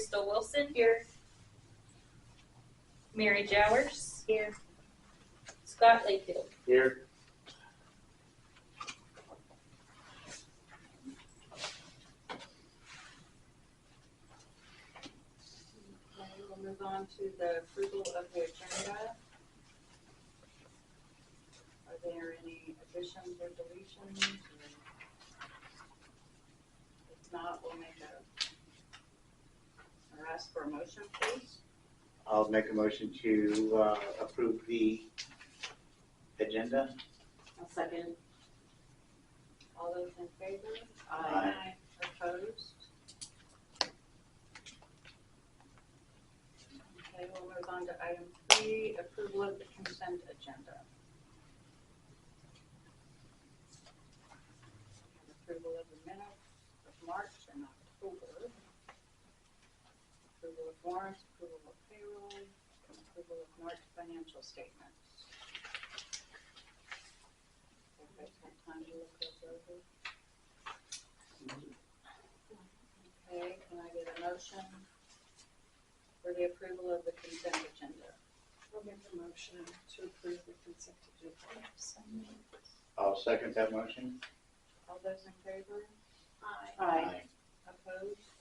Crystal Wilson. Here. Mary Jowers. Here. Scott Layfield. Here. Okay, we'll move on to the approval of the agenda. Are there any additions or deletions? If not, we'll make or ask for a motion, please. I'll make a motion to approve the agenda. I'll second. All those in favor? Aye. Opposed? Okay, we'll move on to item 3, approval of the consent agenda. Approval of the minutes of March and October. Approval of warrants, approval of payroll, and approval of March financial statements. Everybody's had time to look those over. Okay, can I get a motion for the approval of the consent agenda? I'll make a motion to approve the consent agenda. I'll second that motion. All those in favor? Aye. Opposed?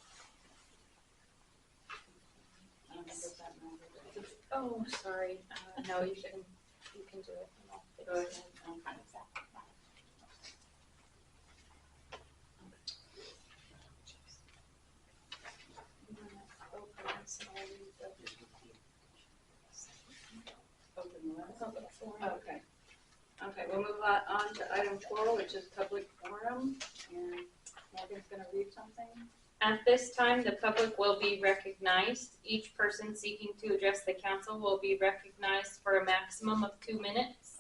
Does that matter? Oh, sorry. No, you can do it. Go ahead. Open the list. Okay. Okay, we'll move on to item 4, which is public forum, and Morgan's going to read something. At this time, the public will be recognized. Each person seeking to address the council will be recognized for a maximum of 2 minutes.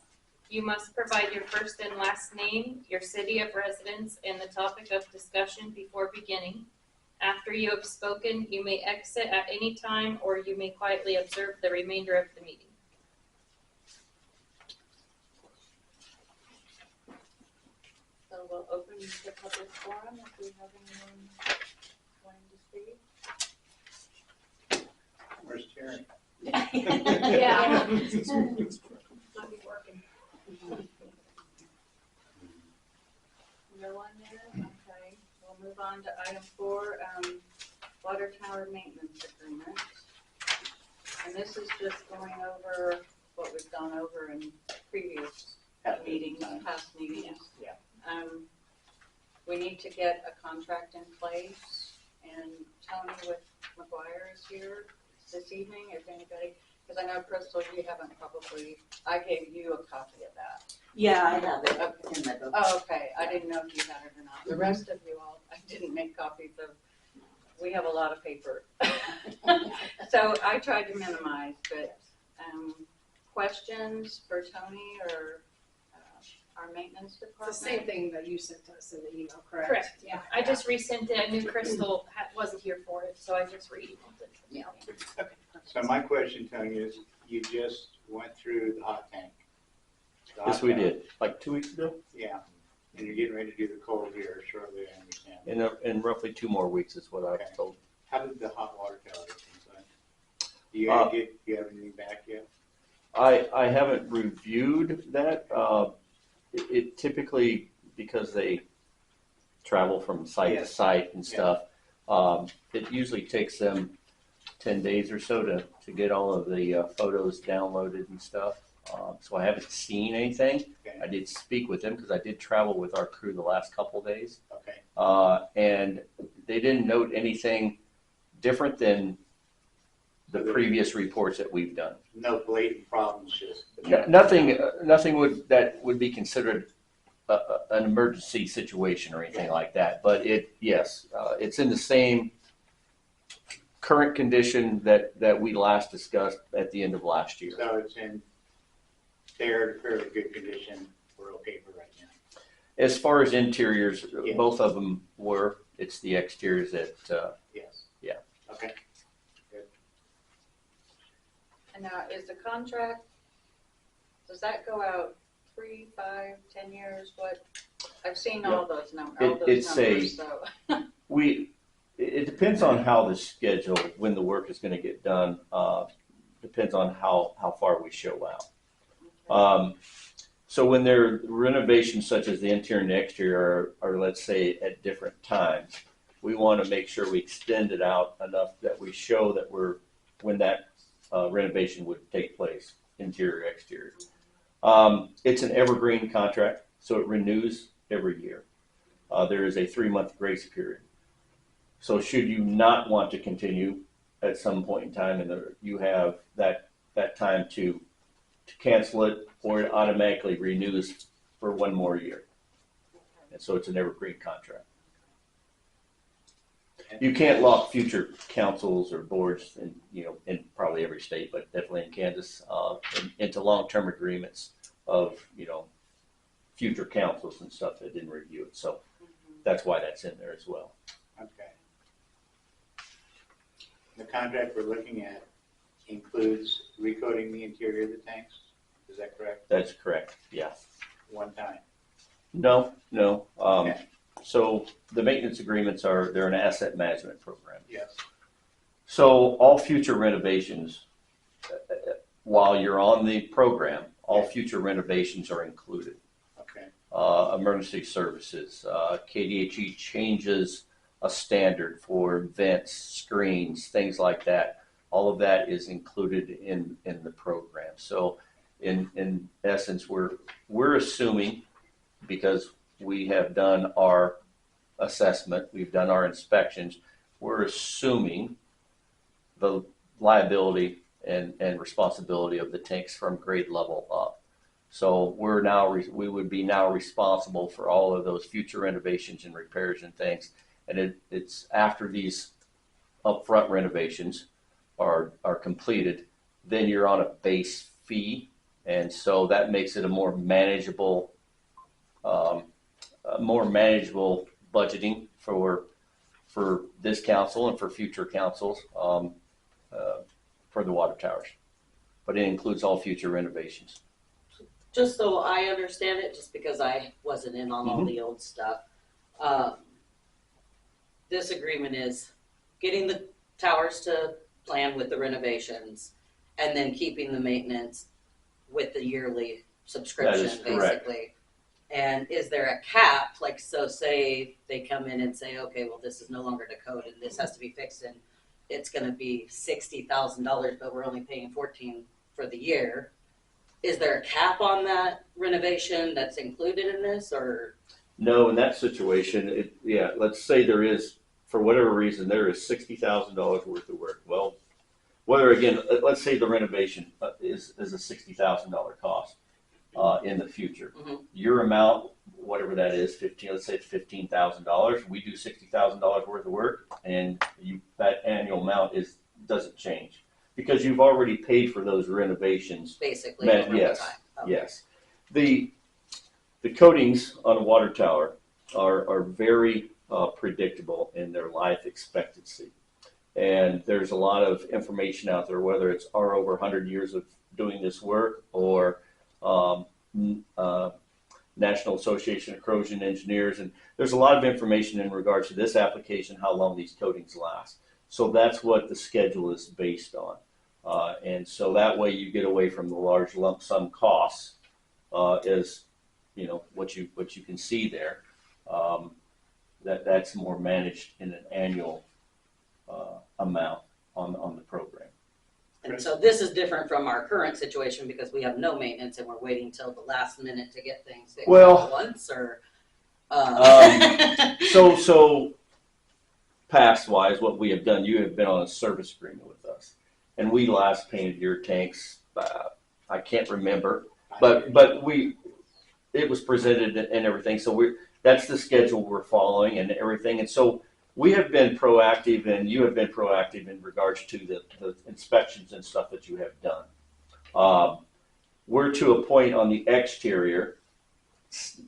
You must provide your first and last name, your city of residence, and the topic of discussion before beginning. After you have spoken, you may exit at any time, or you may quietly observe the remainder of the meeting. So we'll open the public forum if we have anyone wanting to speak. Where's Terry? Yeah. I'll be working. No one there? Okay. We'll move on to item 4, water tower maintenance agreement. And this is just going over what we've gone over in previous meetings, past meetings. Yeah. We need to get a contract in place, and Tony with McGuire is here this evening, if anybody, because I know, Crystal, you haven't probably, I gave you a copy of that. Yeah, I have it in my book. Oh, okay, I didn't know if you had it or not. The rest of you all, I didn't make copies of, we have a lot of paper. So I tried to minimize, but questions for Tony or our maintenance It's department? the same thing that you sent us in the email, correct? Correct, yeah. I just resent it. I knew Crystal wasn't here for it, so I just re-emailed it. Yeah. So my question, Tony, is you just went through the hot tank. The Yes, hot we tank. did, like 2 weeks ago, Yeah. And you're getting ready to do the cold here shortly, I understand. in roughly 2 more weeks is what I was Okay. told. How did the hot water tower get inside? Do you have anything back yet? I haven't reviewed that. It typically, because they travel from site to Yes. site and stuff, it usually takes them 10 days or so to get all of the photos downloaded and stuff. So I haven't seen anything. Okay. I did speak with them because I did travel with our crew the last couple of days. Okay. And they didn't note anything different than the previous reports that we've done. No blatant problems, just. Nothing that would be considered an emergency situation or anything like that. But it's in the same current condition that we last discussed at the end of last year. So it's in fairly good condition. We're okay for right now. As far as interiors, Yes. both of them were. It's the exteriors that, Yes. Yeah. Okay. And now, is the contract, does that go out 3, 5, 10 years? What? I've seen all those numbers, It's so. It depends on how the schedule, when the work is going to get done, depends on how far we show out. So when there are renovations such as the interior and exterior are let's say at different times, we want to make sure we extend it out enough that we show that when that renovation would take place, interior, exterior. It's an evergreen contract, so it renews every year. There is a 3-month grace period. So should you not want to continue at some point in time, and you have that time to cancel it, or it automatically renews for 1 more year. And so it's an evergreen contract. You can't lock future councils or boards in probably every state, but definitely in Kansas, into long-term agreements of, future councils and stuff that didn't review it. So that's why that's in there as well. Okay. The contract we're looking at includes recoating the interior of the tanks, is that correct? That's correct, yeah. One time? No. Okay. So the maintenance agreements they're an asset management program. Yes. So all future renovations, while you're on the program, all future renovations are included. Okay. Emergency services, KDHE changes a standard for vents, screens, things like that. All of that is included in the program. So in essence, we're assuming, because we have done our assessment, we've done our inspections, we're assuming the liability and responsibility of the tanks from grade level up. So we would be now responsible for all of those future renovations and repairs and things. And it's after these upfront renovations are budgeting, then you're on a base fee. And so that makes it a more manageable budgeting for this council and for future councils for the water towers. But it includes all future renovations. Just so I understand it, just because I wasn't in on all the old stuff, this agreement is getting the towers to plan with the renovations and then keeping the maintenance with the yearly subscription, That is correct. basically. And is there a cap? Like, so say they come in and say, okay, well, this is no longer the code and this has to be fixed and it's gonna be $60,000, but we're only paying $14,000 for the year. Is there a cap on that renovation that's included in this, or? No, in that situation, let's say there is, for whatever reason, there is $60,000 worth of work. Well, let's say the renovation is a $60,000 cost in the future. Mhm. Your amount, whatever that is, let's say it's $15,000. We do $60,000 worth of work, and that annual amount doesn't change because you've already paid for those renovations. Basically, over the Yes, time. Okay. yes. The coatings on a water tower are very predictable in their life expectancy. And there's a lot of information out there, whether it's our over 100 years of doing this work or National Association of Corrosion Engineers. And there's a lot of information in regards to this application, how long these coatings last. So that's what the schedule is based on. And so that way you get away from the large lump sum costs, is, what you can see there. That's more managed in an annual amount on the program. And so this is different from our current situation because we have no maintenance and we're waiting till the last minute to get things fixed all at once, or? So past wise, what we have done, you have been on a service agreement with us, and we last painted your tanks. I can't remember, but it was presented and everything. So that's the schedule we're following and everything. And so we have been proactive, and you have been proactive in regards to the inspections and stuff that you have done. We're to a point on the exterior,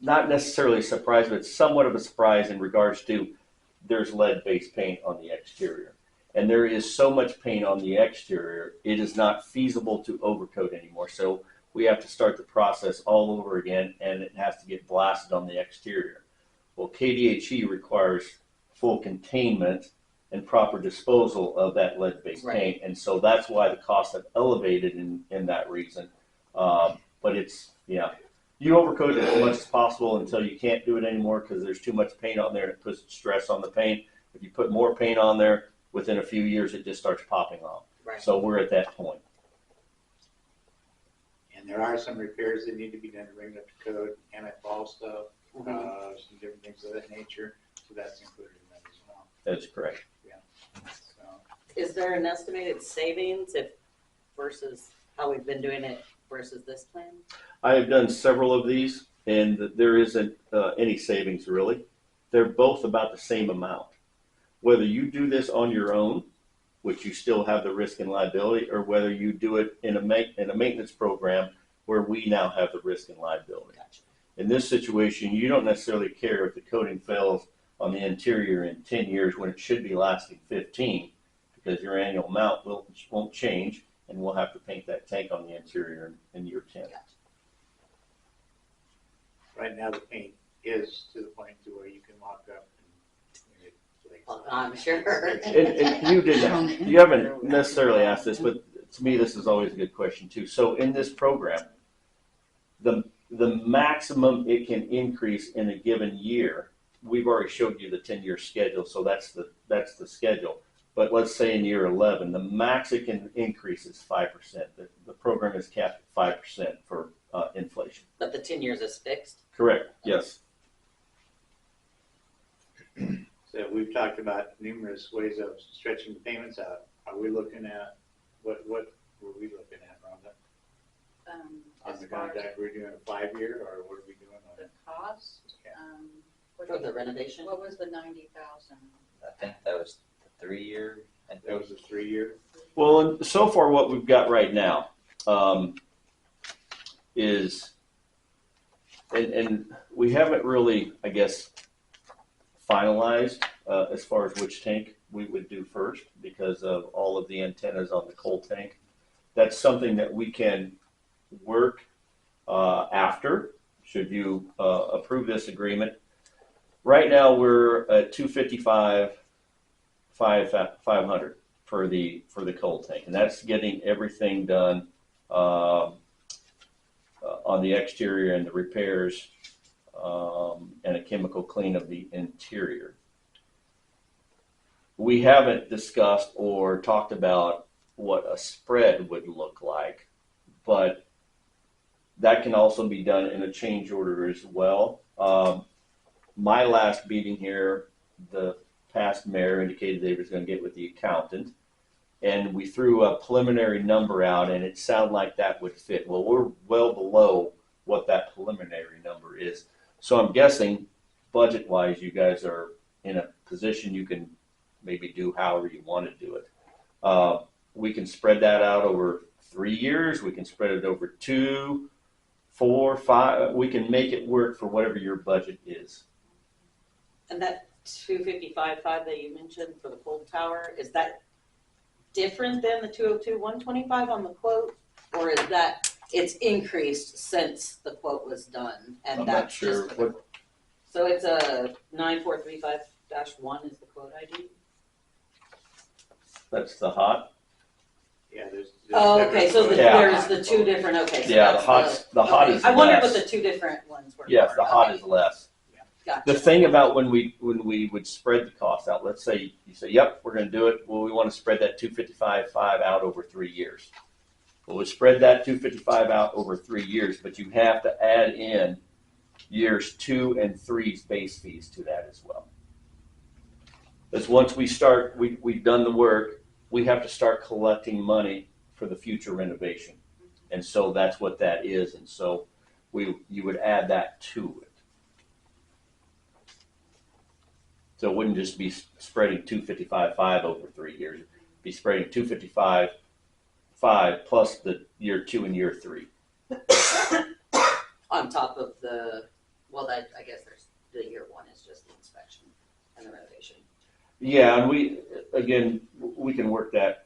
not necessarily a surprise, but somewhat of a surprise in regards to there's lead-based paint on the exterior. And there is so much paint on the exterior, it is not feasible to overcoat anymore. So we have to start the process all over again, and it has to get blasted on the exterior. Well, KDHE requires full containment and proper disposal of that lead-based Right. paint. And so that's why the costs have elevated in that reason. But it's, yeah, you overcoat it as much as possible until you can't do it anymore because there's too much paint on there and it puts stress on the paint. If you put more paint on there, within a few years, it just starts popping off. Right. So we're at that point. And there are some repairs that need to be done to bring it up to code, anti-fall stuff, Mhm. some different things of that nature, so that's included in that as well, That's correct. so. Is there an estimated savings if versus how we've been doing it versus this plan? I have done several of these, and there isn't any savings really. They're both about the same amount. Whether you do this on your own, which you still have the risk and liability, or whether you do it in a maintenance program where we now have the risk and liability. Gotcha. In this situation, you don't necessarily care if the coating fails on the interior in 10 years when it should be lasting 15, because your annual amount won't change, and we'll have to paint that tank on the interior in year 10. Gotcha. Right now, the paint is to the point to where you can lock up and it flakes. Well, I'm sure. And you haven't necessarily asked this, but to me, this is always a good question too. So in this program, the maximum it can increase in a given year, we've already showed you the 10-year schedule, so that's the schedule. But let's say in year 11, the max it can increase is 5%. The program is capped at 5% for inflation. But the 10 years is fixed? Correct, yes. So we've talked about numerous ways of stretching the payments out. Are we looking at, what were we looking at, Rhonda? On As the far as contract, we're doing a 5-year, or what are we doing on the it? cost, Okay. For the renovation? what was the 90,000? I think that was the 3-year. That was a 3-year? Well, and so far what we've got right now is, and we haven't really, I guess, finalized as far as which tank we would do first because of all of the antennas on the coal tank. That's something that we can work after, should you approve this agreement. Right now we're at 255, 500 for the coal tank, and that's getting everything done on the exterior and the repairs and a chemical clean of the interior. We haven't discussed or talked about what a spread would look like, but that can also be done in a change order as well. My last meeting here, the past mayor indicated they was going to get with the accountant, and we threw a preliminary number out, and it sounded like that would fit. Well, we're well below what that preliminary number is. So I'm guessing, budget-wise, you guys are in a position you can maybe do however you want to do it. We can spread that out over 3 years. We can spread it over 2, 4, 5. We can make it work for whatever your budget is. And that 255.5 that you mentioned for the cold tower, is that different than the 202.125 on the quote? Or is that, it's increased since the quote was done? And I'm that's not sure just for the- what. So it's a 9435-1 is the quote ID? That's the hot. Yeah, there's. Oh, okay, so Yeah. there's the two different, okay. So Yeah, that's the hot okay. is I wondered what less. the two different ones were. Yes, for. the hot Okay, is less. gotcha. The thing about when we would spread the cost out, let's say you say, yep, we're going to do it. Well, we want to spread that 255.5 out over 3 years. Well, we spread that 255 out over 3 years, but you have to add in years 2 and 3's base fees to that as well. Because once we start, we've done the work, we have to start collecting money for the future renovation. And so that's what that is. And so you would add that to it. So it wouldn't just be spreading 255.5 over 3 years. It'd be spreading 255.5 plus the year 2 and year 3. On top of the, well, that, I guess there's, the year 1 is just the inspection and the renovation. Yeah, and we can work that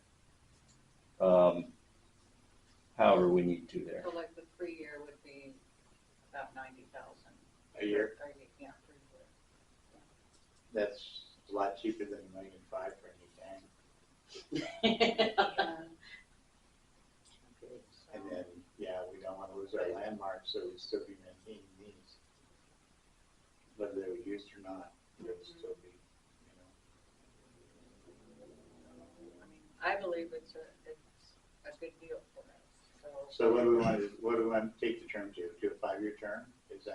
however we need to there. So like the 3-year would be about 90,000. A year? Yeah, 3 years. That's a lot cheaper than $1.5 million for a And then, yeah, we don't wanna lose our landmarks, so we still be maintaining these. Whether they were used or not, they would still be, I believe it's a good deal for us, So what do we want to take the term to a 5-year term? Does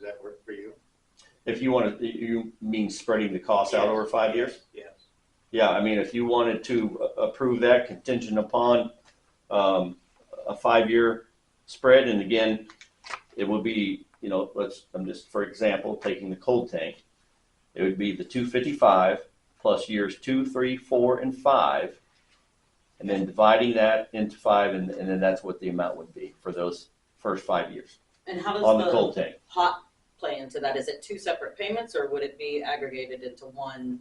that work for you? If you want to, you mean spreading the costs out over 5 years? Yes. Yeah, I mean, if you wanted to approve that contingent upon a 5-year spread, and again, it would be, I'm just, for example, taking the cold tank. It would be the 255 plus years 2, 3, 4, and 5, and then dividing that into 5, and then that's what the amount would be for those first 5 years And how does on the the cold tank. hot play into that? Is it 2 separate payments or would it be aggregated into one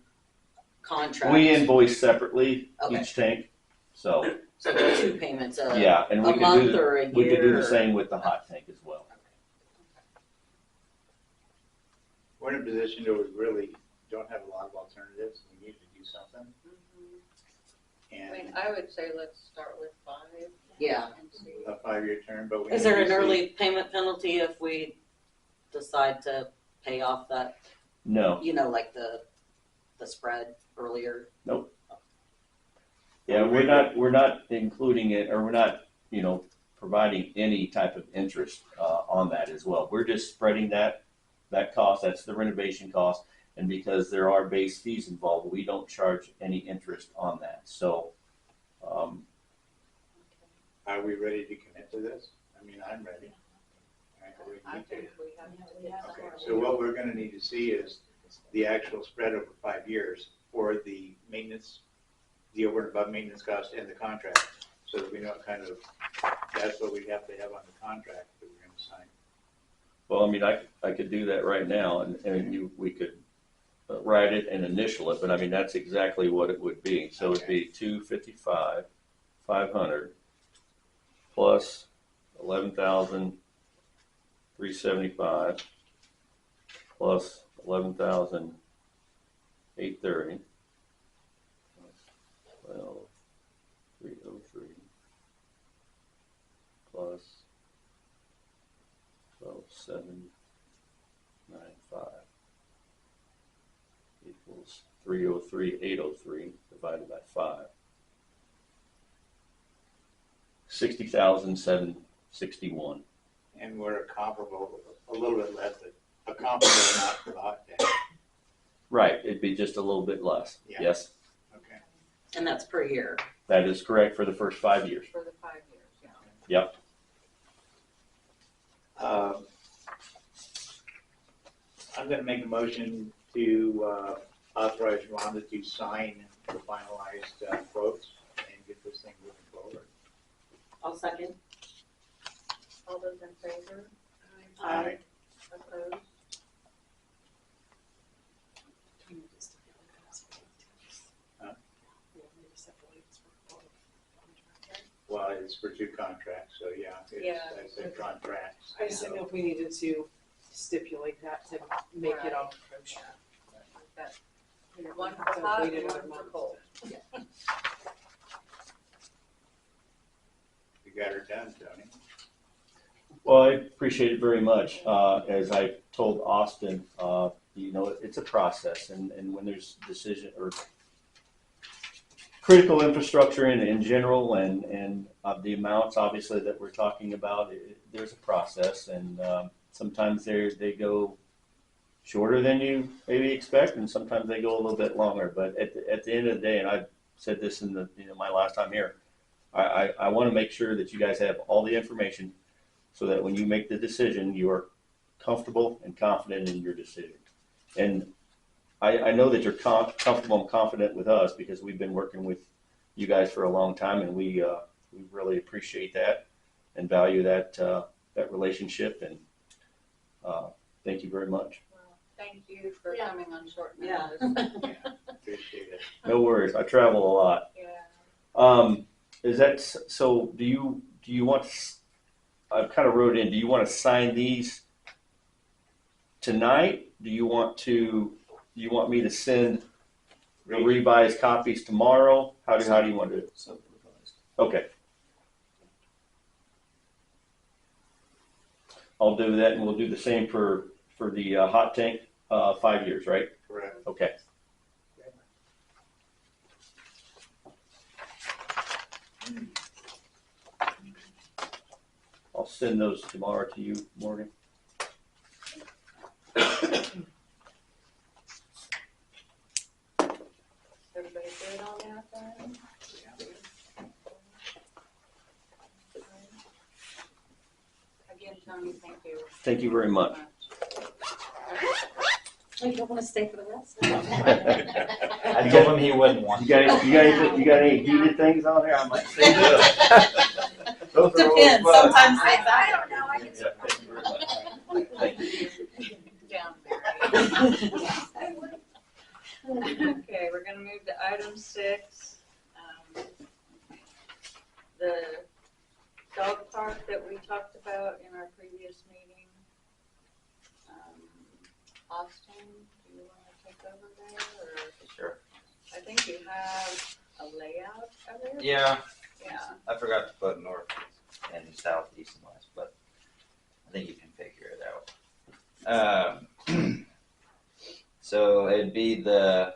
contract? We invoice separately Okay. each tank, so So there are 2 payments, yeah, and a month or a year? we could do the same with the hot tank as well. We're in a position where we really don't have a lot of alternatives. We need to do something. I mean, And I would say let's start with 5. Yeah. And see. a 5-year term, but we. Is need there to an see- early payment penalty if we decide to pay off that, No, like the spread earlier? yeah, we're not including it, or we're not, providing any type of interest on that as well. We're just spreading that cost. That's the renovation cost, and because there are base fees involved, we don't charge any interest on that. So, Are we ready to commit to this? I mean, I'm ready. We I need to. think we have to get Okay, somewhere. so what we're gonna need to see is the actual spread over 5 years for the maintenance, the over and above maintenance cost and the contract, so that we know what kind of, that's what we have to have on the contract that we're gonna sign. well, I mean, I could do that right now, and we could write it and initial it, but I mean, that's exactly what it would be. So it'd be 255, 500 plus 11,375 plus 11,830 12,303 plus 12,795 equals 303,803 divided by 5. 60,761. And we're a little bit less, but a comparable amount for the hot tank. Right, it'd be just a little bit less. Yeah. Yes, Okay. And that's per year. that is correct for the first 5 years. For the 5 years, yeah. Yep. I'm gonna make a motion to authorize Rhonda to sign the finalized quotes and get this thing moving forward. I'll second. All those in favor? Aye. Opposed? Huh? Yeah, maybe separate it's for both contracts. Well, it's for 2 contracts, so yeah, Yeah. I said contracts. I just didn't know if we needed to stipulate that to make it all kosher. We've got We don't one have for to hot wait and another one for month. cold. You got her done, Tony. Well, I appreciate it very much. As I told Austin, it's a process, and when there's decision or critical infrastructure in general, and the amounts obviously that we're talking about, there's a process, and sometimes they go shorter than you maybe expect, and sometimes they go a little bit longer. But at the end of the day, and I said this in my last time here, I want to make sure that you guys have all the information, so that when you make the decision, you are comfortable and confident in your decision. And I know that you're comfortable and confident with us because we've been working with you guys for a long time, and we really appreciate that and value that relationship. And thank you very much. Well, thank you for Yeah. coming on short Yeah. notice. Appreciate it. No worries. I travel a lot. Yeah. Is that so? Do you want? I've kind of wrote in. Do you want to sign these tonight? Do you want me to send the revised copies tomorrow? How do you want to do it? Okay. I'll do that, and we'll do the same for the hot tank, 5 years, right? Correct. Okay. I'll send those tomorrow to you, Morgan. Everybody good on that then? Again, Tony, thank you. Thank you very much. Oh, you don't wanna stay for the rest? I told him he wouldn't want. You got any heated things on there? I might say that. Those are always Depends, fun. sometimes they. I don't know, I can. Yeah, thank you very much. Thank you. Down, okay, we're gonna move to item 6. The dog park that we talked about in our previous meeting. Austin, do you wanna take over there, or? Sure. I think you have a layout of it? Yeah, Yeah. I forgot to put north and south, east and west, but I think you can figure it out. So it'd be the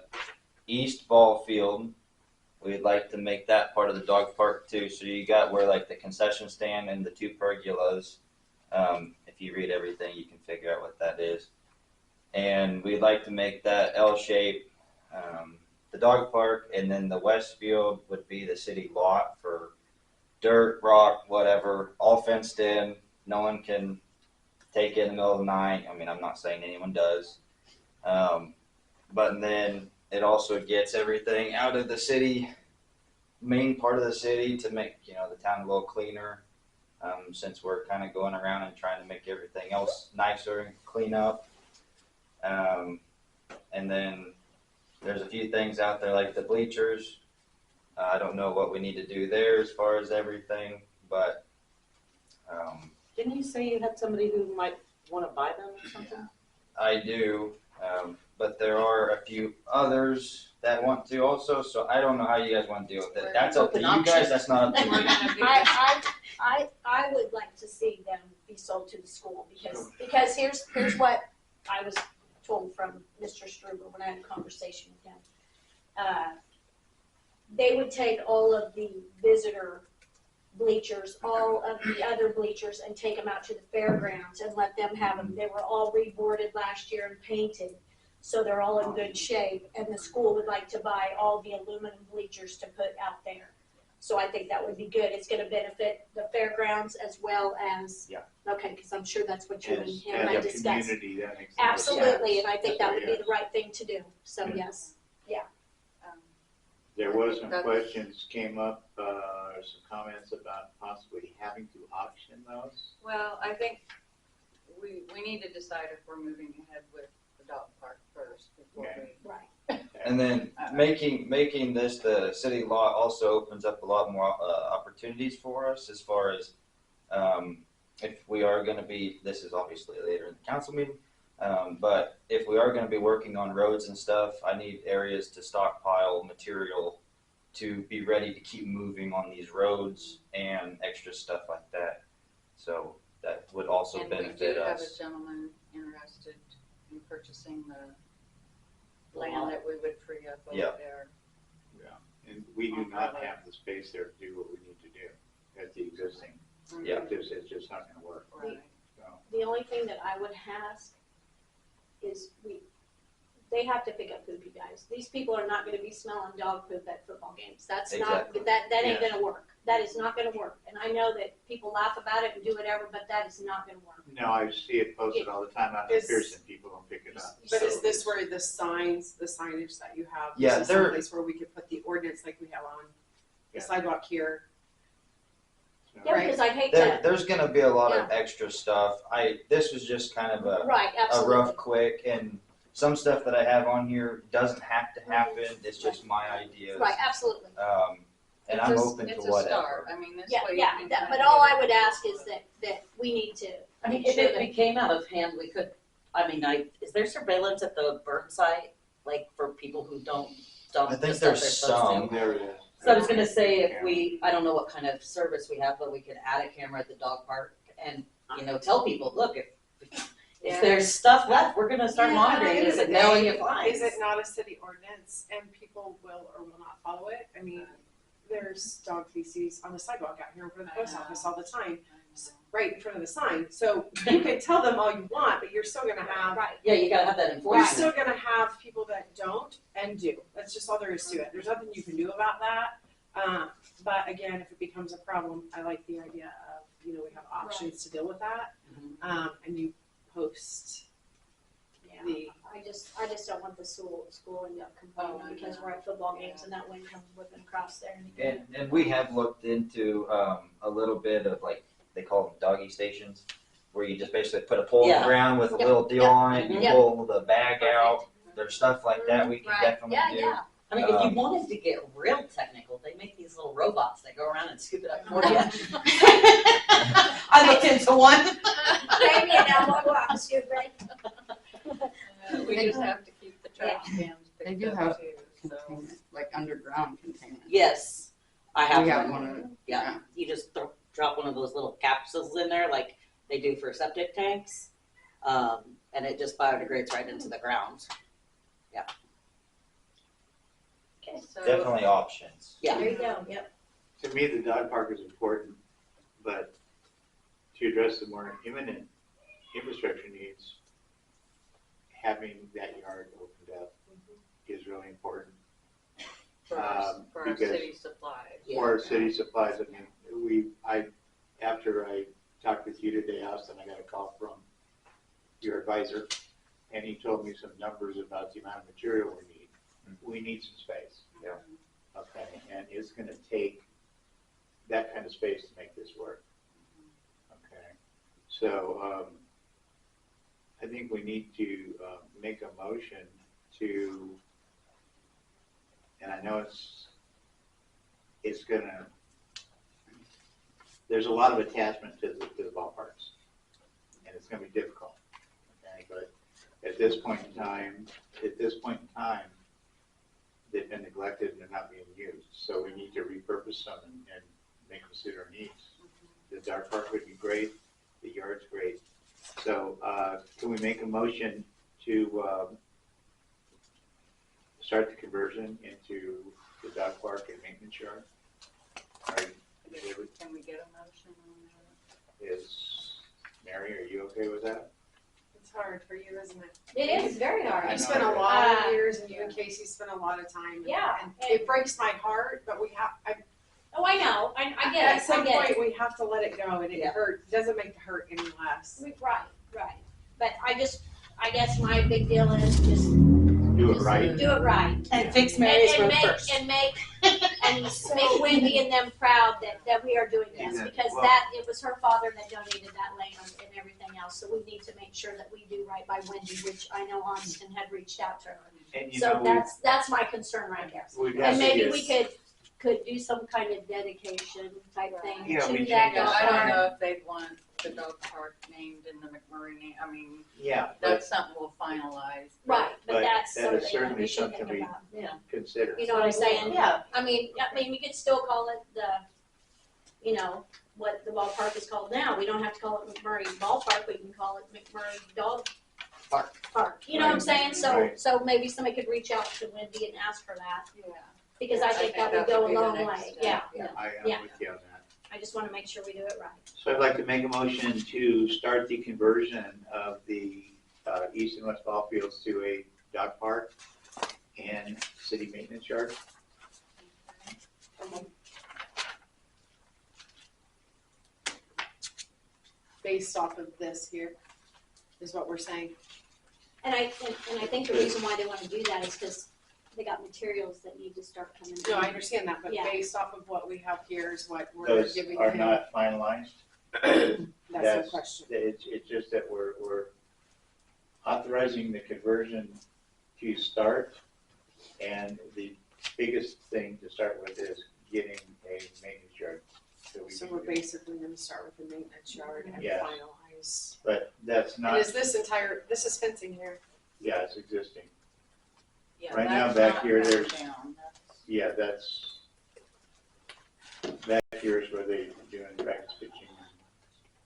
east ball field. We'd like to make that part of the dog park too. So you got where like the concession stand and the 2 pergolas. If you read everything, you can figure out what that is. And we'd like to make that L shape, the dog park, and then the west field would be the city lot for dirt, rock, whatever, all fenced in. No one can take it in the middle of the night. I mean, I'm not saying anyone does. But then it also gets everything out of the city, main part of the city, to make, the town a little cleaner. Since we're kind of going around and trying to make everything else nicer and clean up. And then there's a few things out there like the bleachers. I don't know what we need to do there as far as everything, but Didn't you say you had somebody who might wanna buy them or something? I do. But there are a few others that want to also, so I don't know how you guys want to deal with it. That's up to Open you guys, that's not up to We're me. gonna do this. I would like to see them be sold to the school because here's what I was told from Mr. Struber when I had a conversation with him. They would take all of the visitor bleachers, all of the other bleachers, and take them out to the fairgrounds and let them have them. They were all reboarded last year and painted, so they're all in good shape. And the school would like to buy all the aluminum bleachers to put out there. So I think that would be good. It's gonna benefit the fairgrounds as well as. Yeah. Okay, because I'm sure that's what you and As him had a discussed. community, that makes the most sense. Absolutely, and I think that would be the right thing to do, so Yeah. yes. There was some That's- questions came up, some comments about possibly having to auction those. Well, I think we need to decide if we're moving ahead with the dog park first before Okay. we. Right. And then making this the city lot also opens up a lot more opportunities for us as far as if we are going to be, this is obviously later in the council meeting, but if we are going to be working on roads and stuff, I need areas to stockpile material to be ready to keep moving on these roads and extra stuff like that. So that would also And we benefit do have us. a gentleman interested in purchasing the land that we would free up over Yeah. there. And we do not have the space there to do what we need to do at the existing. Yeah. It's just not gonna work, Right. so. The only thing that I would ask is they have to pick up poop, you guys. These people are not gonna be smelling dog poop at football games. That's not, Exactly. that ain't gonna work. That is not gonna work. And I know that people laugh about it and do whatever, but that is not gonna work. No, I see it posted all the time out in Is- Pearson, people don't pick it up. But is this where the signage that you have? Yeah, this is they're- someplace where we could put the ordinance like we have on the Yeah. sidewalk here. So- Yeah, Right. because I'd hate There, to, there's going to be a lot of extra stuff. This was just kind of a right, a absolutely. rough quick, and some stuff that I have on here doesn't have to happen. It's just my ideas. Right, absolutely. And It's I'm a- open to It's a whatever. start. I mean, this Yeah, way you yeah, can that- kind but of all get I would it. ask is that we need to I mean, make if sure it that, became out of hand, we could, is there surveillance at the burn site? Like for people who don't dump I the think stuff there's they're supposed to. some. There it is. So I was gonna say if we, I don't know what kind of service we have, but we could add a camera at the dog park and, tell people, look, if there's stuff left, we're gonna start Yeah, monitoring end of this the and mailing day, you fines. Is it not a city ordinance and people will or will not follow it? I mean, there's dog feces on the sidewalk out here in front of the post office all the time, right in front of the sign. So you can tell them all you want, but you're still gonna have, Right. Yeah, you gotta have that you're enforcement. still gonna have people that don't and do. That's just all there is to it. There's nothing you can do about that. But again, if it becomes a problem, I like the idea of, we have options to deal with that. Mhm. And you post Yeah. the, I just don't want the school end up complaining because we're at football games and that wind comes whipping across there. And we have looked into a little bit of like, they call them doggy stations, where you just basically put a pole in Yeah. the ground with a Yep. little deal Yep. on it, you Yep. pull the bag out. There's stuff like that we can Right. definitely Yeah, do. yeah. I mean, if you wanted to get real technical, they make these little robots that go around and scoop it up for you. I looked into one. Maybe an elbow walk, scoop, right? We just have to keep the trash cans They picked do up have too, so. containment, like underground containment. Yes, I have We have one. one. Yeah, you just drop one of those little capsules in there like they do for septic tanks. And it just biodegrades right into the ground. Okay, So, Definitely options. Yeah. there you go, yep. To me, the dog park is important, but to address the more imminent infrastructure needs, having that yard opened up is really important. for our because- city supplies. For city supplies, I mean, after I talked with you today, Austin, I got a call from your advisor, and he told me some numbers about the amount of material we need. We need some space. Yeah. Okay, and it's gonna take that kind of space to make this work. Okay, so, I think we need to, make a motion to, and I know it's gonna, there's a lot of attachment to the ballparks, and it's gonna be difficult, okay, but at this point in time, they've been neglected and they're not being used, so we need to repurpose them and make them suit our needs. The dog park would be great, the yard's great, so, can we make a motion to, start the conversion into the dog park and maintenance yard? Can we get a motion on that? Is, Mary, are you okay with that? it's hard for you, isn't it? It is very hard. I You know. spent a lot of Uh, years, and you and Casey spent a lot of time. Yeah. And it breaks my heart, but Oh, I know, I at get it, some I get it. point, we have to let it go, and it Yeah. doesn't make the hurt any less. Right, right. But I guess my big deal is just Do it right. do it right. And fix Mary's And road make, first. and make Wendy and them proud that we are doing this, Yeah, because well- it was her father that donated that land and everything else, so we need to make sure that we do right by Wendy, which I know Austin had reached out to her. And you So know, that's my concern right there. we've got And to maybe get- we could do some kind of dedication type thing Yeah, we to change that our I don't yard. know if they'd want the dog park named in the McMurray name, I mean, Yeah, but that's something we'll finalize. Right, but But that's that is something that certainly we should something think we- about, yeah. consider. You know what I'm saying? Yeah. I mean, we could still call it what the ballpark is called now. We don't have to call it McMurray Ballpark, we can call it McMurray Dog Park. You know what I'm saying? Right. So maybe somebody could reach out to Wendy and ask for that, Yeah. because I think that would go a be the long next way, step, yeah. I am Yeah. with you on that. I just wanna make sure we do it right. So I'd like to make a motion to start the conversion of the east and west ball fields to a dog park and city maintenance yard. Based off of this here, is what we're saying. And I think the reason why they wanna do that is because they got materials that need to start coming in. No, I understand that, but Yeah. based off of what we have here is what we're Those giving are him. not finalized. That's that's- the question. It's just that we're authorizing the conversion to start. And the biggest thing to start with is getting a maintenance yard. we So can we're use. basically gonna start with the maintenance yard and Yes. finalize. But that's And not, is this is fencing here? yeah, it's existing. Yeah, Right now, that's back not here, coming there's- down. That's- Yeah, that here is where they're doing practice pitching.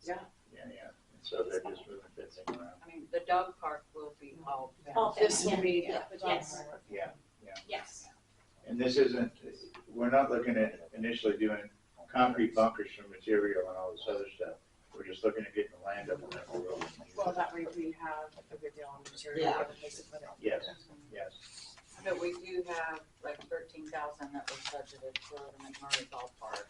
Yeah. Yeah, yeah, and so they're just moving that thing around. I mean, the dog park will be all All fenced. This fenced. will be Yeah. the dog Yes. park. Yeah, Yes. and this isn't, we're not looking at initially doing concrete bunkers for material and all this other stuff. We're just looking at getting the land up on that road. Well, that way we have a good deal on material, Yeah. we have a place to put it. Yes, yes. But we do have like 13,000 that was budgeted for the McMurray ballpark.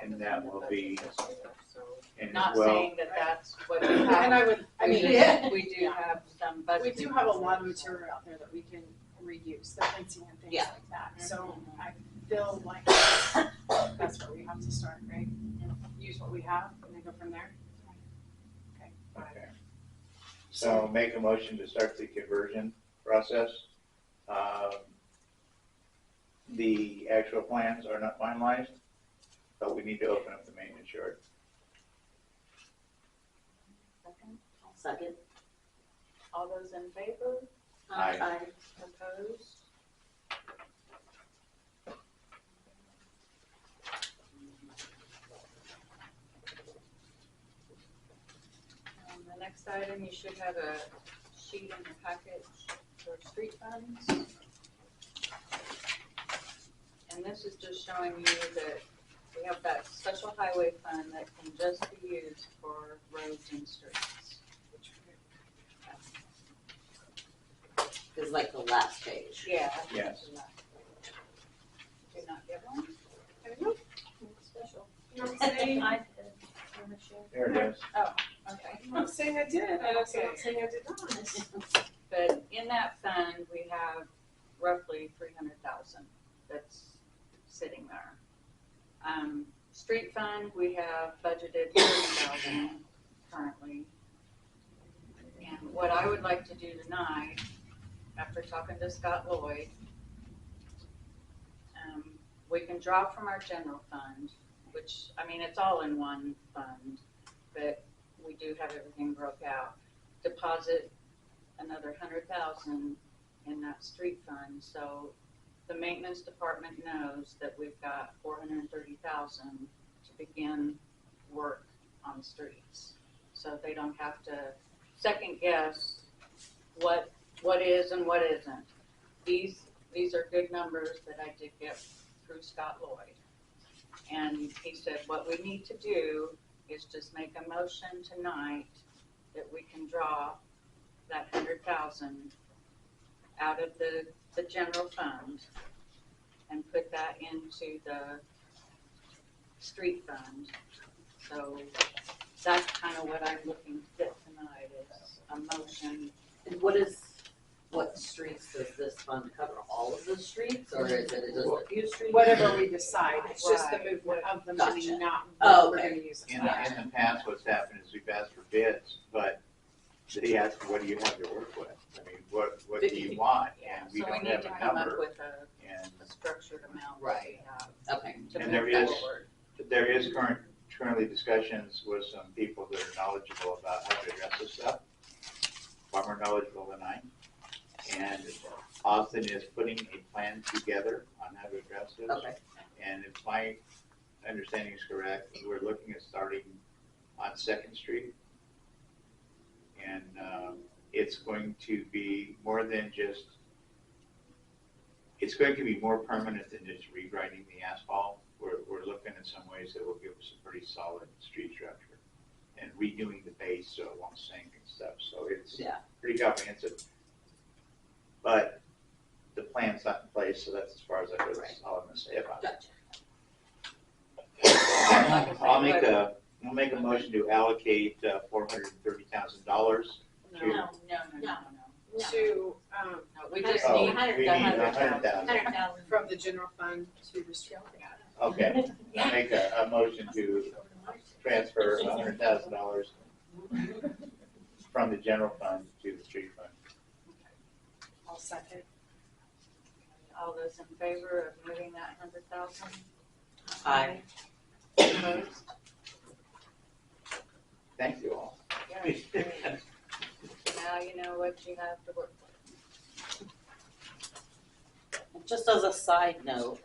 And was that in the will budget be- this year, so And not as well, saying that that's what we And have. I would, I mean, We do have some budget. we do have a lot of material out there that we can reuse, the fencing and things Yeah. like that. So I feel like that's where we have to start, right? Use what we have and then go from there. Okay. okay. So make a motion to start the conversion process. The actual plans are not finalized, but we need to open up the maintenance yard. Second. Second? All those in favor? Aye. Opposed? The next item, you should have a sheet in your package for street funds. And this is just showing you that we have that special highway fund that can just be used for roads and streets. Is like the last page. Yeah. Yes. Did you not get one? I don't know. Special. I'm not saying, I There it is. Okay. I'm not saying I did, I'm not saying I did not. But in that fund, we have roughly 300,000 that's sitting there. Street fund, we have budgeted 30,000 currently. And what I would like to do tonight, after talking to Scott Lloyd, we can draw from our general fund, which, I mean, it's all in one fund, but we do have everything broke out. Deposit another 100,000 in that street fund, so the maintenance department knows that we've got 430,000 to begin work on the streets. So they don't have to second guess what is and what isn't. These are good numbers that I did get through Scott Lloyd. And he said, what we need to do is just make a motion tonight that we can draw that 100,000 out of the general fund and put that into the street fund. So that's kind of what I'm looking at tonight is a motion. And what streets does this fund cover? All of the streets, or is it just a few streets? Whatever we decide, it's just the Right. movement of the money, Gotcha. not Oh, what we're okay. gonna use it In, for. in the past, what's happened is we've asked for bids, but they ask, what do you have to work with? I mean, what do you want? And we So we don't need have to a come up number. with And a structured amount that we Right. have Okay. to And there move is- forward. there is currently discussions with some people that are knowledgeable about how to address this stuff, far more knowledgeable than I. And Austin is putting a plan together on how to address this. Okay. And if my understanding is correct, we're looking at starting on Second Street. And it's going to be more than just, it's going to be more permanent than just rewriting the asphalt. We're looking at some ways that will give us a pretty solid street structure and redoing the base so it won't sink and stuff. So it's Yeah. pretty comprehensive. But the plan's not in place, so that's as far as that's all I'm gonna say about it. Gotcha. I'll make a motion to allocate $430,000. No. To, No, we just Oh, need we the need 100,000. 100,000. from the general fund to the street. Okay, I'll make a motion to transfer $100,000 from the general fund to the street fund. I'll second. All those in favor of moving that 100,000? Aye. Opposed? Thank you all. Yeah, great. Now you know what you have to work with. Just as a side note,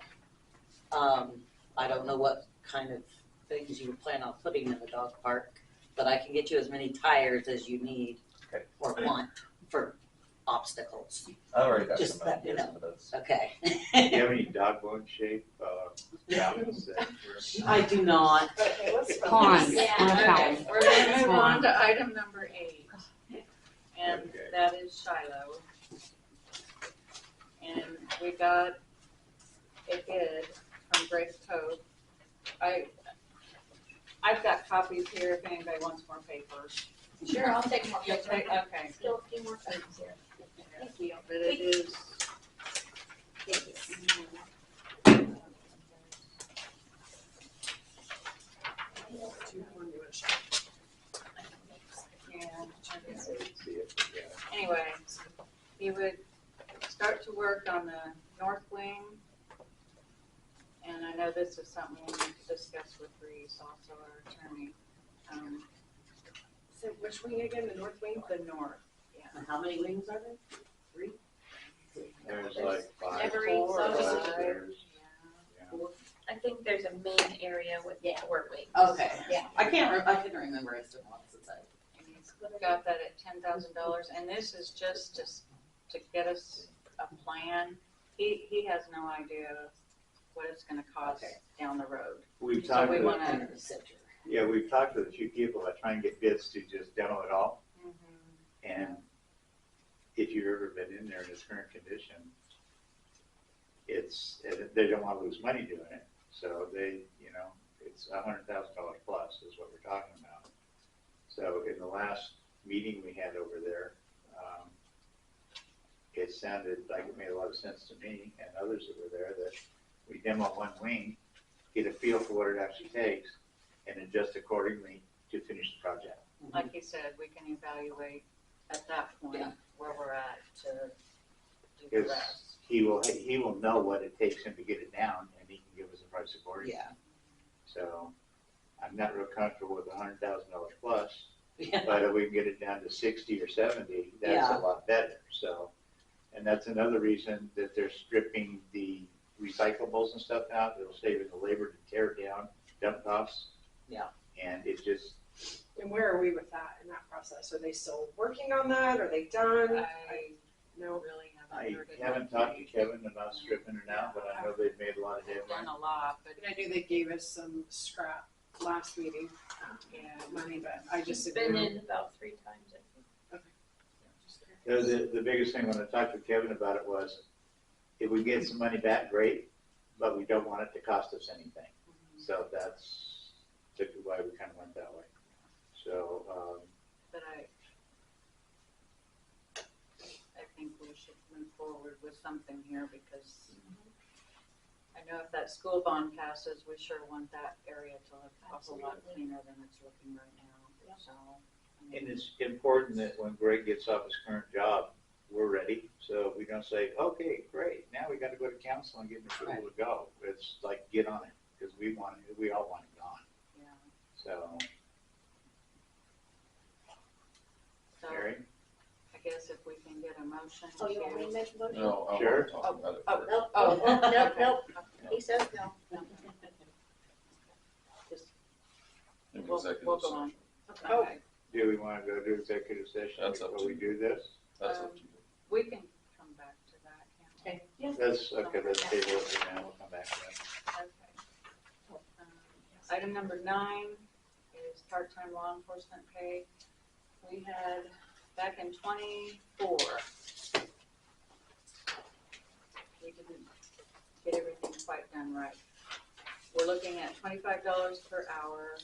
I don't know what kind of things you plan on putting in the dog park, but I can get you as many tires as you need Okay. or want for obstacles. I already got Just some that, you ideas know. for those. Okay. Do you have any dog bone shape, fountains that I do not. Okay, let's. Pond, Yeah. on a Okay, fountain. we're gonna move on Pond. to item number 8. And Okay. that is Shiloh. And we got a bid from Grace Cove. I've got copies here if anybody wants more papers. Sure, I'll take more You'll pictures. take, okay. Still a few more things here. Thank you. But it is. Yeah, I didn't see it, but yeah. anyway, he would start to work on the north wing. And I know this is something we need to discuss with Reese, also our attorney. So which wing again, the north wing? The north, And how many wings are there? There's like 5. Every, Four, so five, five. there's- yeah. yeah. I think there's a main area with Yeah. 4 wings. Okay. Yeah. I couldn't remember. It's been a while since I. And he's got that at $10,000, and this is just to get us a plan. He has no idea what it's gonna cost Okay. down the road. We've So talked we to, wanna- yeah, we've talked to a few people that try and get bids to just demo it all. Mm-hmm. And if you've ever been in there in its current condition, they don't want to lose money doing it. So it's $100,000 plus is what we're talking about. So in the last meeting we had over there, it sounded like it made a lot of sense to me and others that were there that we demo one wing, get a feel for what it actually takes, and adjust accordingly to finish the project. Like he said, we can evaluate at that point Yeah. where we're at to do the Because rest. he will know what it takes him to get it down, and he can give us a price accordingly. Yeah. So I'm not real comfortable with $100,000 plus, Yeah. but if we can get it down to 60 or 70, that's Yeah. a lot better. So, and that's another reason that they're stripping the recyclables and stuff out. It'll save in the labor to tear it down, dump costs. Yeah. And it just, And where are we with that in that process? Are they still working on that? Are they done? I No. really haven't I heard it. haven't talked to Kevin about stripping it out, but I know they've made a lot of They've headway. done a lot, but And I knew they gave us some scrap last meeting, yeah. money, but I just It's didn't been know. in about 3 times, I think. The biggest thing when I talked to Kevin about it was, if we get some money back, great, but we don't want it to cost us anything. So that's typically why we kind of went that way. So, But I think we should move forward with something here because I know if that school bond passes, we sure want that area to look a whole lot Absolutely. cleaner than it's looking right now, so. I mean, and it's important that when Greg gets off his current job, we're ready. So we don't say, okay, great, now we got to go to council and get approval to go. It's like, get on it, because we all want it gone. Yeah, So, so Mary? I guess if we can get a motion Oh, you want me to to. make a motion? No, I Sure. want to talk about it Oh, first. nope, Oh. nope, nope. He says no. Just, In we'll executive go session. on. Oh. Okay. Do we want to go to executive session That's up before to we you. do this? That's up to you. We can come back to that, can't we? Okay. Let's table it for now, we'll come back to that. Okay. Item number 9 is part-time law enforcement pay. We had, back in 24, we didn't get everything quite done right. We're looking at $25 per hour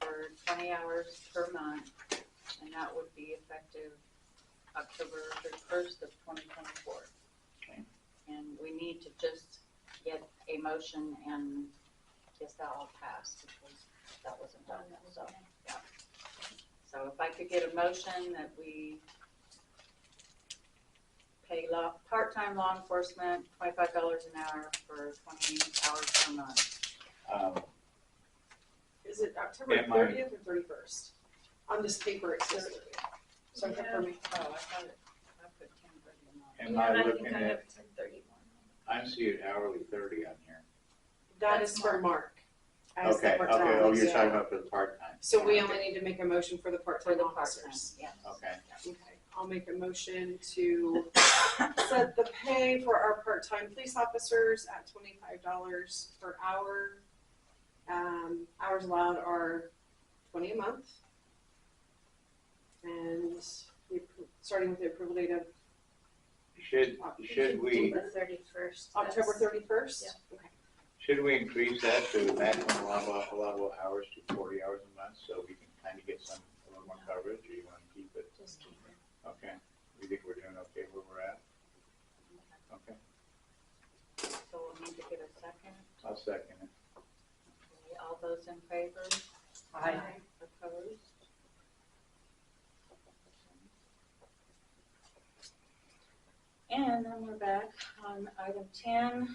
for 20 hours per month, and that would be effective October 1st of 2024. Okay. And we need to just get a motion and guess that all passed because that wasn't done, so, yeah. So if I could get a motion that we pay part-time law enforcement $25 an hour for 20 hours per month. Is it October Am I- 30th or 31st? On this paper, it says 30th. So Yeah. for me, Oh, I thought I put 10:30 in mine. Am Yeah, I and looking think I at, have 10:31. I'm seeing hourly 30 on here. That That's is for Mark. As the Okay, part-time okay, oh, you're officer. talking about for the part-time. So we only need to make a motion for the part-time officers. Yeah. Okay, Okay, I'll make a motion to set the pay for our part-time police officers at $25 per hour. Hours allowed are 20 a month. And starting with the approval date of should we, The 31st. October 31st? Okay. should we increase that to maximum allowable hours to 40 hours a month so we can kind of get a little more coverage, or you want to keep it? Just keep it. Okay, we think we're doing okay where we're at? Okay, So we'll need to get a second. I'll second it. Okay, all those in favor? Aye. Opposed? And then we're back on item 10,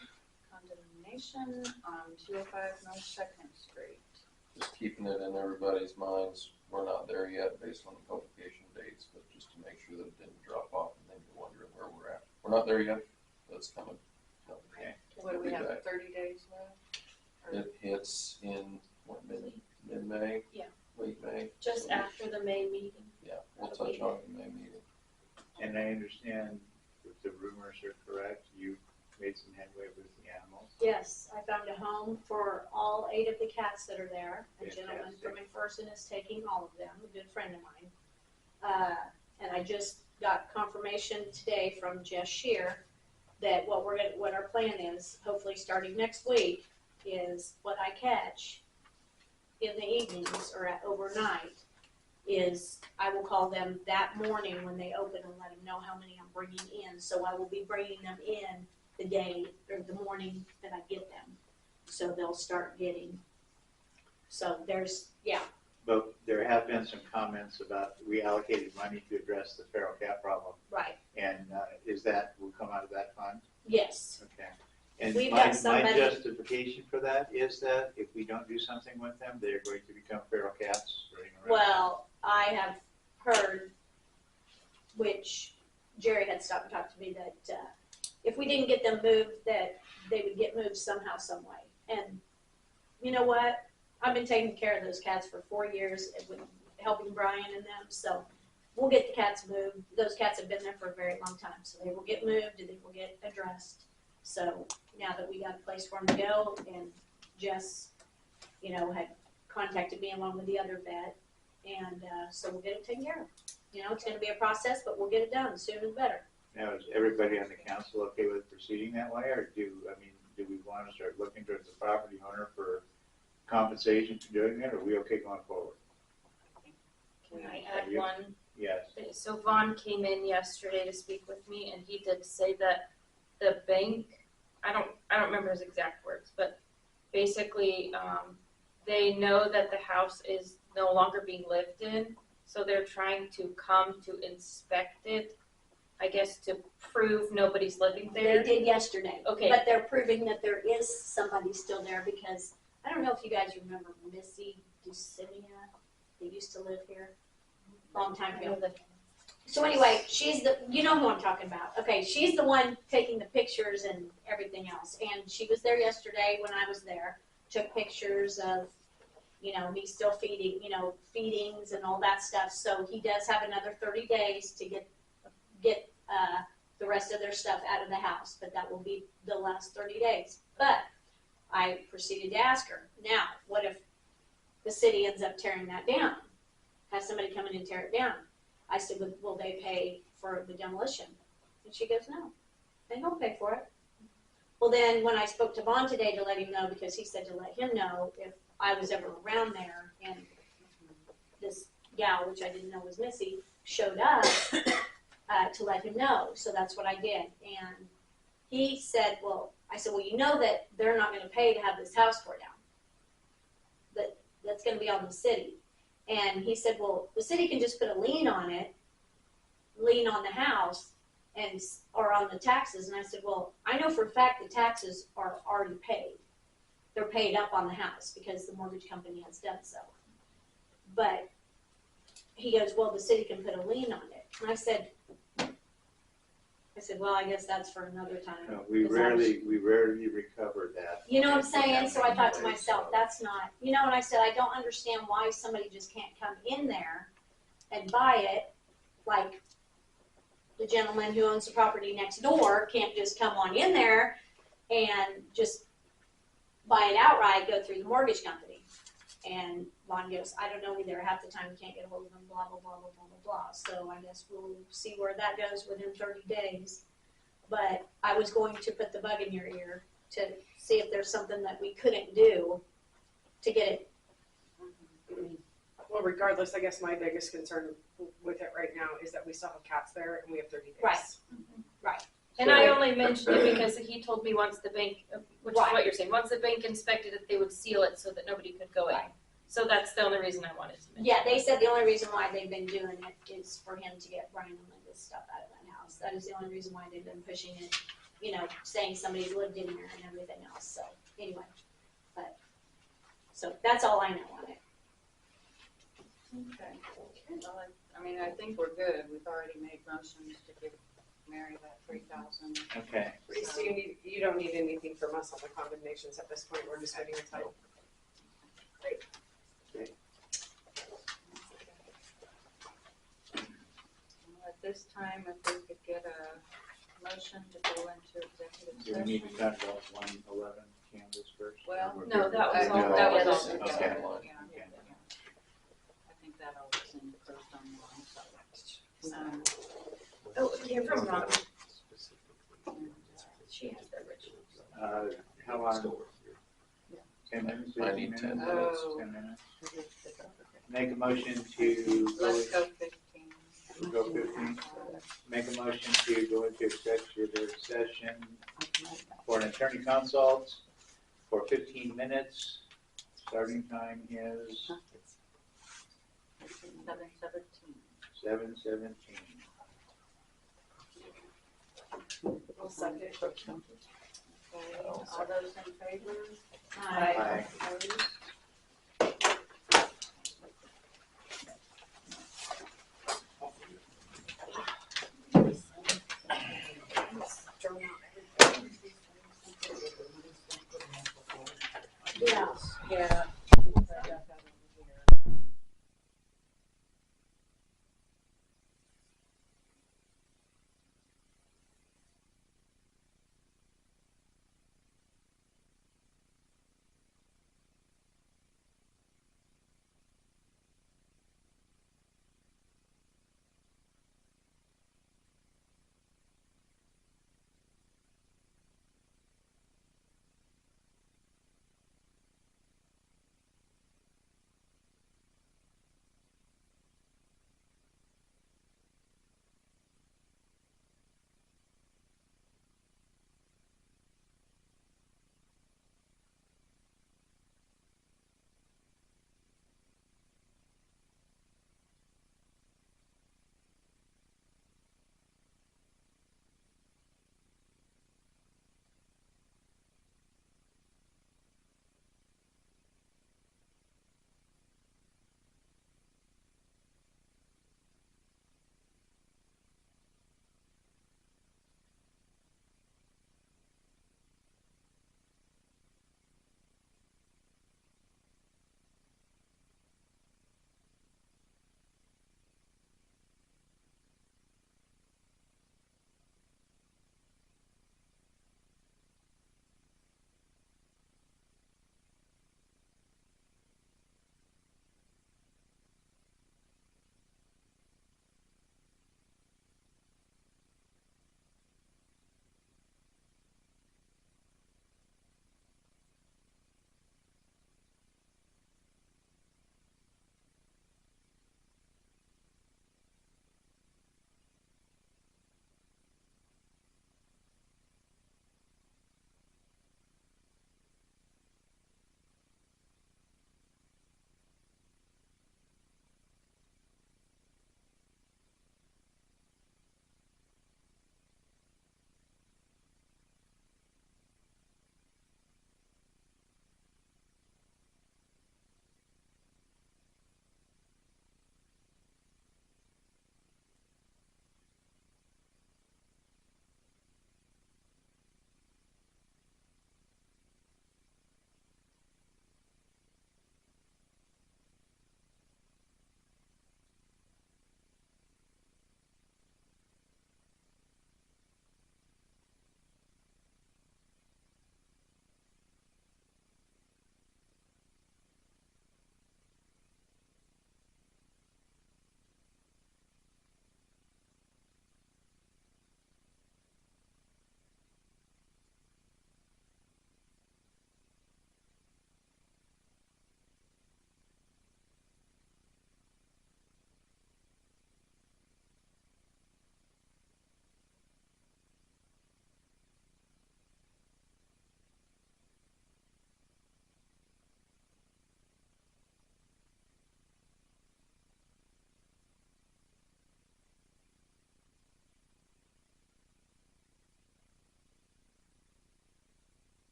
condemnation on 205 North Second Street. Just keeping it in everybody's minds, we're not there yet based on the publication dates, but just to make sure that it didn't drop off and then you're wondering where we're at. We're not there yet, that's coming. Okay. What do we We'll be have, back. 30 days left? Or- It hits in, what, mid-May? Yeah. Late May? Just after the May meeting. Yeah, we'll touch on the May meeting. And I understand if the rumors are correct, you made some headway with the animals. Yes, I found a home for all 8 of the cats that are there. A gentleman Fantastic. from McPherson is taking all of them, a good friend of mine. And I just got confirmation today from Jess Shear that what our plan is, hopefully starting next week, is what I catch in the evenings or overnight, is I will call them that morning when they open and let them know how many I'm bringing in. So I will be bringing them in the day or the morning that I get them. So they'll start getting. So there's, yeah, But there have been some comments about we allocated money to address the feral cat problem, right, and is that, will come out of that fund? yes. Okay. And We've my got somebody- justification for that is that if we don't do something with them, they're going to become feral cats running around. Well, I have heard, which Jerry had stopped and talked to me, that if we didn't get them moved, that they would get moved somehow, some way. And you know what? I've been taking care of those cats for 4 years, with helping Brian and them, so we'll get the cats moved. Those cats have been there for a very long time, so they will get moved and they will get addressed. So now that we got a place for them to go, and Jess, had contacted me along with the other vet, and so we'll get it taken care of. It's gonna be a process, but we'll get it done, sooner the better. Now, is everybody on the council okay with proceeding that way, or do we want to start looking towards the property owner for compensation for doing it, or are we okay going forward? Can I add You- one? Yes. So Vaughn came in yesterday to speak with me, and he did say that the bank, I don't remember his exact words, but basically, they know that the house is no longer being lived in, so they're trying to come to inspect it, I guess to prove nobody's living They there. did yesterday. Okay. But they're proving that there is somebody still there, because I don't know if you guys remember Missy Ducinia, they used to live here, long time I know ago. that- So anyway, she's you know who I'm talking about. Okay, she's the one taking the pictures and everything else. And she was there yesterday when I was there, took pictures of, me still feeding, feedings and all that stuff. So he does have another 30 days to get the rest of their stuff out of the house, but that will be the last 30 days. But I proceeded to ask her, now, what if the city ends up tearing that down? Have somebody come in and tear it down? I said, will they pay for the demolition? And she goes, no, they don't pay for it. Well, then when I spoke to Vaughn today to let him know, because he said to let him know if I was ever around there, and this gal, which I didn't know was Missy, showed up to let him know. So that's what I did. And he said, I said, well, you know that they're not going to pay to have this house torn down. That's going to be on the city. And he said, well, the city can just put a lien on it, lien on the house, or on the taxes. And I said, well, I know for a fact the taxes are already paid. They're paid up on the house because the mortgage company has done so. But he goes, well, the city can put a lien on it. And I said, I said, well, I guess that's for another time. No, we 'Cause I was- rarely recover that. You know what I'm saying? So I thought to Anyway, myself, so- that's not, you know, and I said, I don't understand why somebody just can't come in there and buy it, like the gentleman who owns the property next door can't just come on in there and just buy it outright, go through the mortgage company. And Lon goes, I don't know either, half the time we can't get a hold of them, blah, blah, blah, blah, blah, blah, blah. So I guess we'll see where that goes within 30 days. But I was going to put the bug in your ear to see if there's something that we couldn't do to get it. Well, regardless, I guess my biggest concern with it right now is that we still have cats there and we have 30 days. Right. And I only mentioned it because he told me once the bank, which is Right. what you're saying, once the bank inspected it, they would seal it so that nobody could go in. Right. So that's the only reason I wanted to mention. Yeah, they said the only reason why they've been doing it is for him to get Brian and Linda's stuff out of that house. That is the only reason why they've been pushing it, you know, saying somebody's lived in there and everything else. So anyway, so that's all I know on it. Okay. Well, I mean, I think we're good. We've already made motions to give Mary that 3,000. Okay, So you don't need anything from us on the condemnations at this point. We're just waiting on title. Well, at this time, if we could get a motion to go into executive do we need to session. talk about 111 Canvas first? Well, We're no, good. that was No, all- that was that's- all okay. together. Okay. Yeah, Okay. I think that all was in the first on one, so. Oh, it came from Ron. She has the originals. How long? 10 minutes? I need 15 10 minutes? minutes. 10 minutes. Make a motion to Let's go 15. go 15. Make a motion to go into executive session for an attorney consult for 15 minutes. Starting time is 7:17. 7:17. We'll second. Okay, all those in favor? Aye. Opposed? Yeah. Yeah.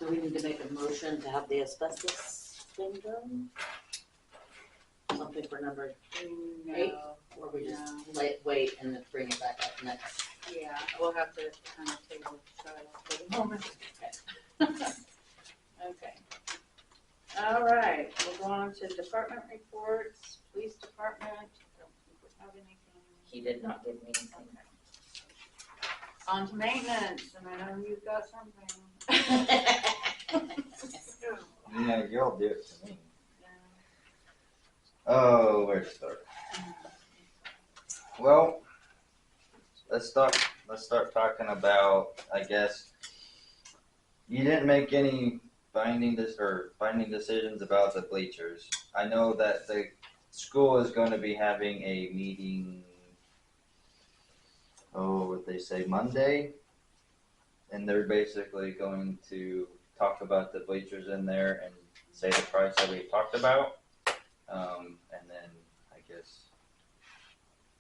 Do we need to make a motion to have the asbestos thing done? Something for number, Eight? No, or we just wait and then bring it back up next? yeah, we'll have to kind of table for the moment. Okay. All right, we'll go on to department reports, police department, don't think we have anything. He did not give me anything. On to maintenance, and I know you've got something. No, y'all do it to me. Oh, where to start? Well, let's start talking about, I guess, you didn't make any binding decisions about the bleachers. I know that the school is going to be having a meeting, what they say, Monday, and they're basically going to talk about the bleachers in there and say the price that we talked about. And then I guess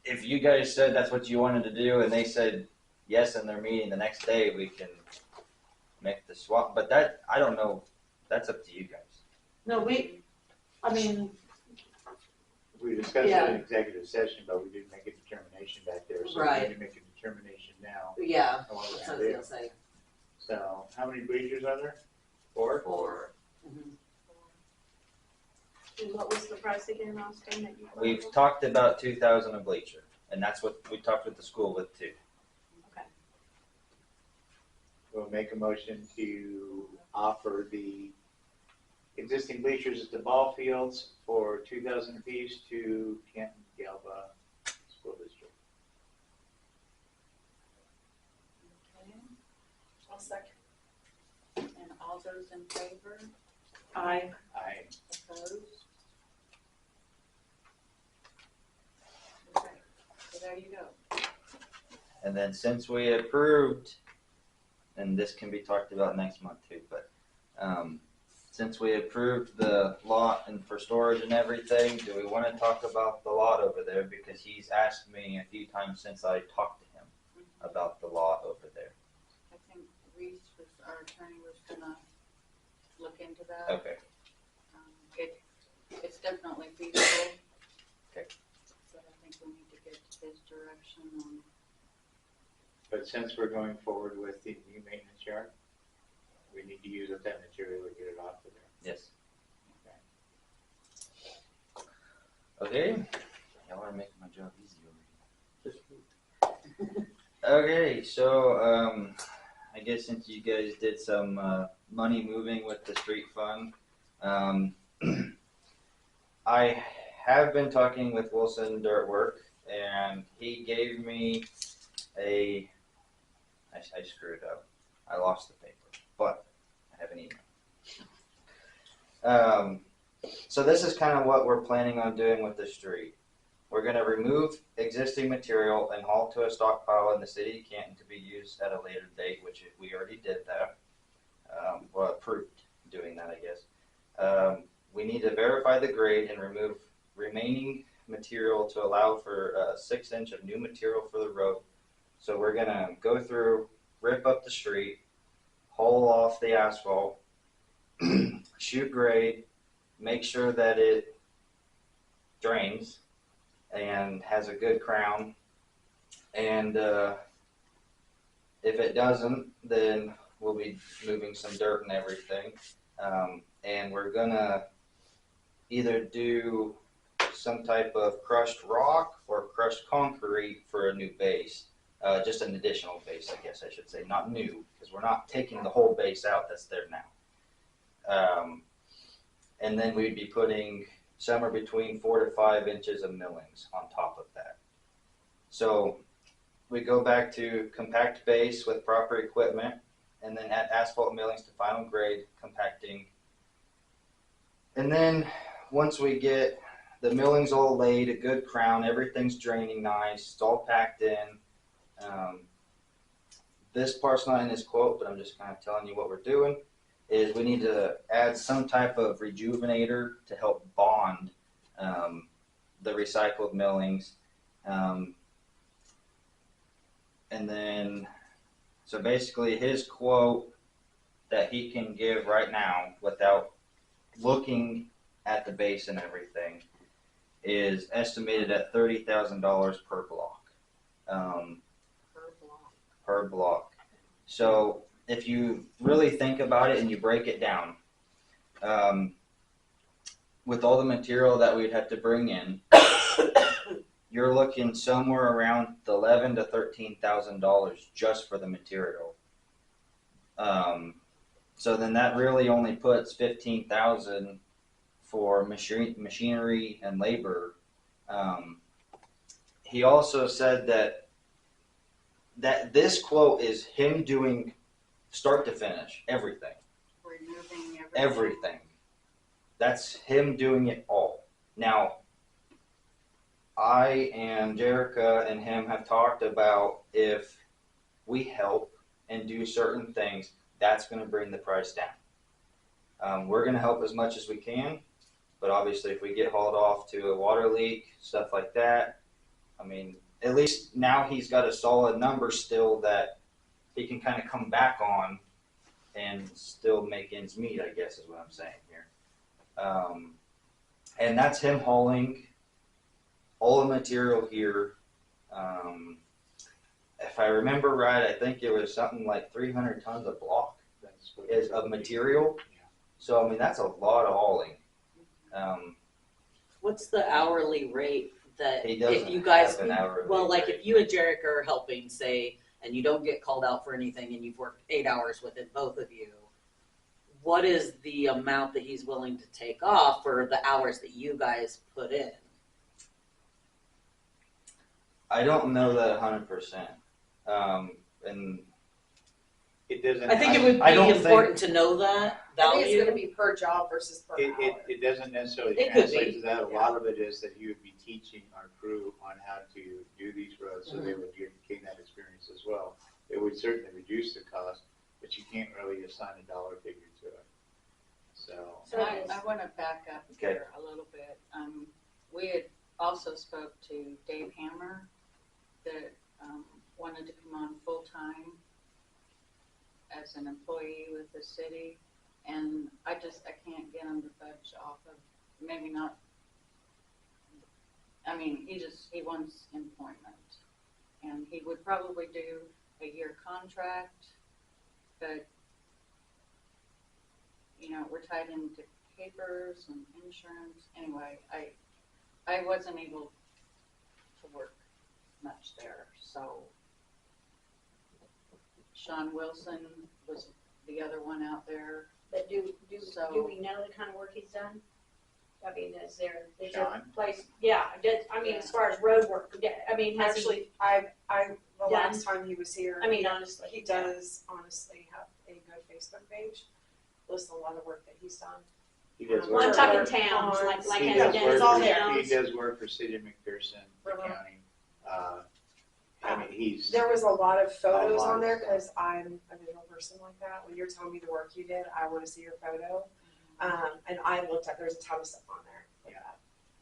if you guys said that's what you wanted to do and they said yes in their meeting the next day, we can make the swap. But that, I don't know, that's up to you guys. No, we discussed We discussed it in executive session, but we didn't make a determination back there, so we Right. need to make a determination now. Yeah, on what we're that's what I gonna was do. gonna say. So, how many bleachers are there? 4? 4. Mhm. And what was the price again, Austin, that you? We've talked about 2,000 a bleacher, and that's what we talked with the school with too. We'll make a motion to offer the existing bleachers at the ball fields for 2,000 apiece to Canton Galva School District. Okay. I'll second. And all those in favor, Aye. Aye. opposed? Okay, so there you go. And then since we approved, and this can be talked about next month too, but since we approved the lot and for storage and everything, do we want to talk about the lot over there? Because he's asked me a few times since I talked to him about the lot over there. I think Reese was, our attorney was gonna look into that. Okay. It's definitely feasible. Okay. But I think we need to get his direction on. But since we're going forward with the new maintenance yard, we need to use up that material to get it off of there. Yes. Okay. Y'all are making my job easy over here. Okay, so I guess since you guys did some money moving with the street fund, I have been talking with Wilson Dirt Work, and he gave me I screwed up. I lost the paper, but I have an email. So this is kind of what we're planning on doing with the street. We're going to remove existing material and haul to a stockpile in the city of Canton to be used at a later date, which we already did that. Well, approved doing that, I guess. We need to verify the grade and remove remaining material to allow for 6 inch of new material for the road. So we're going to go through, rip up the street, haul off the asphalt, shoot grade, make sure that it drains and has a good crown. And if it doesn't, then we'll be moving some dirt and everything. And we're gonna either do some type of crushed rock or crushed concrete for a new base. Just an additional base, I guess I should say, not new, because we're not taking the whole base out that's there now. And then we'd be putting somewhere between 4 to 5 inches of millings on top of that. So we go back to compact base with proper equipment, and then add asphalt millings to final grade compacting. And then once we get the millings all laid, a good crown, everything's draining nice, it's all packed in. This part's not in this quote, but I'm just kind of telling you what we're doing, is we need to add some type of rejuvenator to help bond the recycled millings. And then, so basically his quote that he can give right now without looking at the base and everything is estimated at $30,000 per block. Per block. So if you really think about it and you break it down, with all the material that we'd have to bring in, you're looking somewhere around $11,000 to $13,000 just for the material. So then that really only puts $15,000 for machinery and labor. He also said that this quote is him doing start to finish everything. Removing Everything. That's him doing it all. Now, I and Jerica and him have talked about if we help and do certain things, that's going to bring the price down. We're going to help as much as we can, but obviously if we get hauled off to a water leak, stuff like that, I mean, at least now he's got a solid number still that he can kind of come back on and still make ends meet, I guess is what I'm saying here. And that's him hauling all the material here. If I remember right, I think it was something like 300 tons a block is of material. So, I mean, that's a lot of hauling. What's the hourly rate that He doesn't if you guys, have an hourly well, like rate. if you and Jerica are helping, say, and you don't get called out for anything and you've worked 8 hours with it, both of you, what is the amount that he's willing to take off for the hours that you guys put in? I don't know that 100%. And It doesn't. I think it would I be don't important to know that I think it's value. gonna be per job versus per hour. It doesn't necessarily It could translate be. to that. A lot of it is that you would be teaching our crew on how to do these roads, so they would gain that experience as well. It would certainly reduce the cost, but you can't really assign a dollar figure to it. So, So I want to back up Okay. here a little bit. We had also spoke to Dave Hammer that wanted to come on full-time as an employee with the city. And I can't get him to budge off of, maybe not, I mean, he wants employment. And he would probably do a year contract, but you know, we're tied into papers and insurance. Anyway, I wasn't able to work much there, so Sean Wilson was the other one out there. But do So- we know the kind of work he's done? I mean, is there Sean? place, yeah, I mean, as far as road work, yeah, I mean, has he, Actually, the last time he was here, I mean, honestly. he does honestly have a good Facebook page. Lists a lot of work that he's done. he does Well, I'm work. talking Or towns, ponds. like He has does he work done all for- there. towns? He does work for City of McPherson, the county. I mean, he's. There was a lot of photos lot on of there stuff. because I'm a visual person like that. When you're telling me the work you did, I want to see your photo. And I looked up, there's a ton of stuff on there. Like Yeah. that.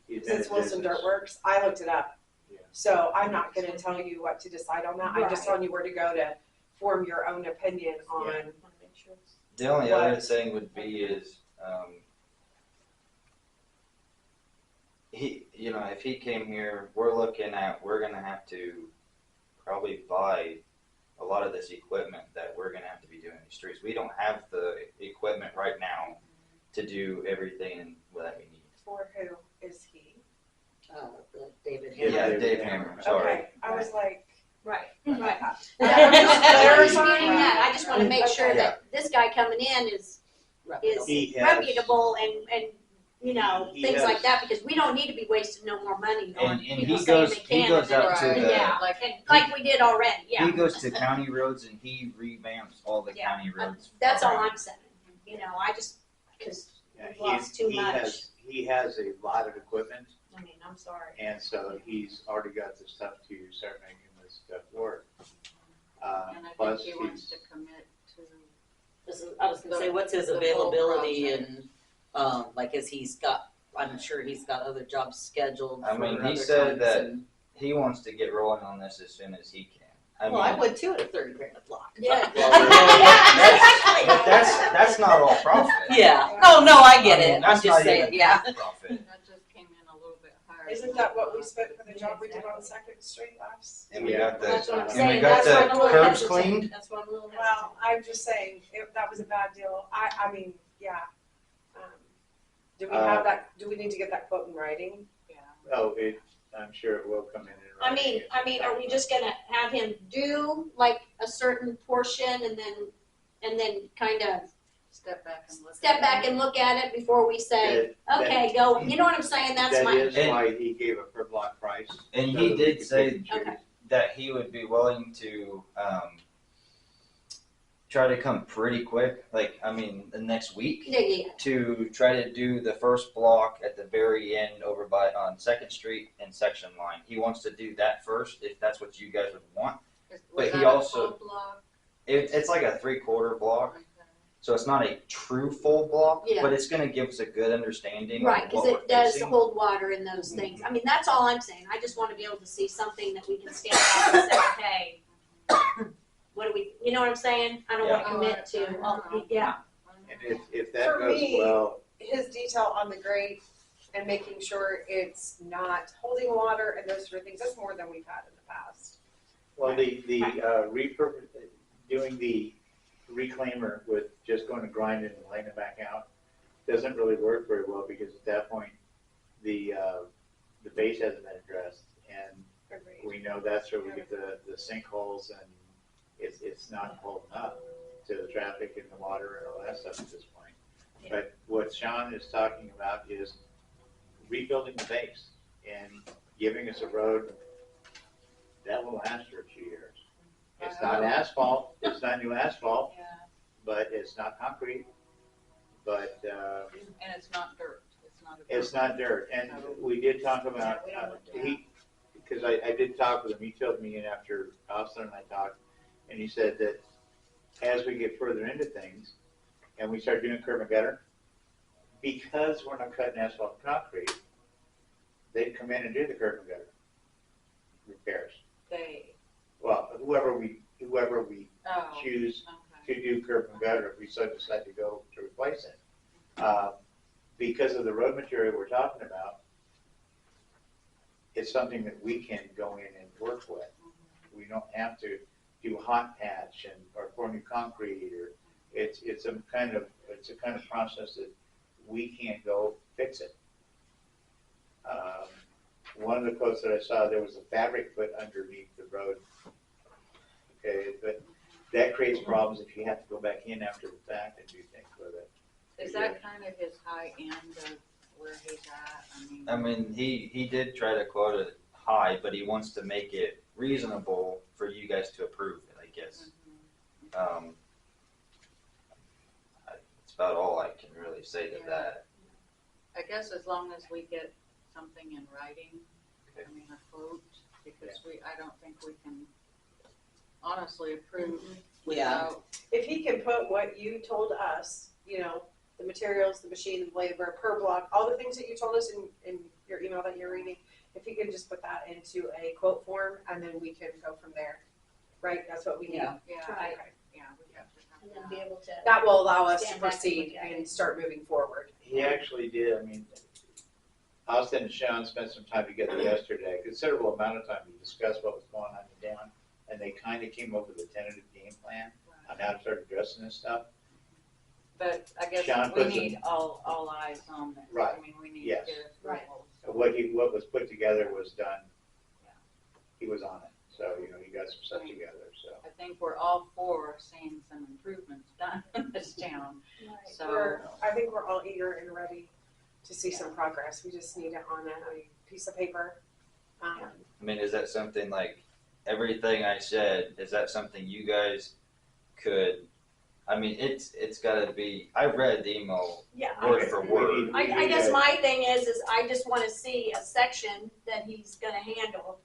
he's been Since in Wilson business. Dirt Works, I looked it up. Yeah. So I'm not going to tell you what to decide on that. I'm just Right. telling you where to go to form your own opinion on. Wanna make sure it's- the only What? other thing would be is, if he came here, we're going to have to probably buy a lot of this equipment that we're going to have to be doing in the streets. We don't have the equipment right now to do everything that we need. For who is he? The David Yeah, Hammer. Dave Hammer, sorry. Okay, I was like, Right, right. right. I'm just I'm not clarifying. disputing that, I just wanna make sure Okay. that this guy coming in is He has- reputable and, you know, He things has- like that, because we don't need to be wasting no more money on And people he saying goes they he can. goes and then out to it's- the Yeah, like we did already, yeah. he goes to county roads and he revamps all the Yeah. county roads. That's all around. I'm saying, you know, I just, cause Yeah, we've lost too much. He has a lot of equipment, I mean, I'm sorry. and so he's already got the stuff to start making this stuff work. And I Plus, think he wants he's, to commit to, I was gonna say, what's his The whole availability project. and, like, I'm sure he's got other jobs scheduled I for mean, he other said times that and- he wants to get rolling on this as soon as he can. I Well, I mean, would too at a 30 grand a block. Yeah. but that's not all profit. Yeah. Oh, no, I get I mean, it. I'm that's just not saying, even yeah. half profit. That just came in a little bit higher. Isn't that what we spent for the job we did on Second Street last? And we Yeah. got That's what I'm and we saying, got that's why I'm a the little curbs hesitant. cleaned. That's why I'm a little hesitant. Well, I'm just saying, that was a bad deal. I mean, yeah. Do we have that, do we need to get that quote in writing? Yeah. Oh, I'm sure it will come in. I mean, are we just gonna have him do like a certain portion and then kind of Step back and look. step back and look at it before we say, okay, go, you know what I'm saying? That's That my, is why he gave a per block price. And so he that we did could say pick and choose. Okay. that he would be willing to try to come pretty quick, like I mean the next week, yeah. to try to do the first block at the very end over by on Second Street and Section Line. He wants to do that first, if that's what you guys would want. Was But that he a also- full block? It's like a 3/4 block, Okay. so it's not a true full block, Yeah. but it's going to give us a good understanding Right, of because what we're it does facing. hold water in those things. I mean, that's all I'm saying. I just want to be able to see something that we can stand out and say, hey, what do we, you know what I'm saying? I don't want to Yeah. commit to, yeah. And if that For goes me- well, His detail on the grate and making sure it's not holding water and those sort of things, that's more than we've had in the past. well, the repurpose, doing the reclaimer with just going to grind it and laying it back out doesn't really work very well, because at that point, the base hasn't been addressed. And Agreed. we know that's where we get the sinkholes, and it's not holding up to the traffic and the water and all that stuff at this point. But what Sean is talking about is rebuilding the base and giving us a road that will last for a few years. It's not asphalt, it's not new asphalt, Yeah, but it's not concrete, but and it's not dirt. It's not a. it's not dirt. And we did talk about, because I did talk with him, he filled me in after Austin and I talked, and he said that as we get further into things and we start doing curb and gutter, because we're not cutting asphalt and concrete, they'd come in and do the curb and gutter repairs. Well, whoever we Oh, choose okay. to do curb and gutter, if we so decide to go to replace it. Because of the road material we're talking about, it's something that we can go in and work with. We don't have to do hot patch or pour new concrete, or it's a kind of process that we can't go fix it. One of the quotes that I saw, there was a fabric put underneath the road. Okay, but that creates problems if you have to go back in after the fact and do things with it. Is that kind of his high end of where he's at? I mean, he did try to quote it high, but he wants to make it reasonable for you guys to approve it, I guess. That's about all I can really say to Yeah. that. I guess as long as we get something in writing, Okay. I mean, a quote, because I don't think we can honestly approve Yeah. without. If he can put what you told us, you know, the materials, the machine, the labor, per block, all the things that you told us in your email that you're reading, if he can just put that into a quote form, and then we can go from there, right? That's what we need. Yeah. Yeah, Right. Okay. yeah, we have to have And then that. be able to, That will allow us to Stand back and proceed look at it. and start moving forward. He actually did. I mean, Austin and Sean spent some time together yesterday, a considerable amount of time to discuss what was going on in town, and they kind of came up with a tentative game plan on how to start addressing this stuff. But I guess Sean we puts need all eyes on this. Right. I mean, we need to Yes. get Right. approval. So what was put together was done. He was on it, so, he got some stuff together, so. I think we're all for seeing some improvements done in this town, so. I think we're all eager and ready to see some progress. We just need it on a piece of paper. I mean, is that something like everything I said? Is that something you guys could? I mean, it's got to be. I read the email yeah. word for word. I guess my thing is I just want to see a section that he's gonna handle.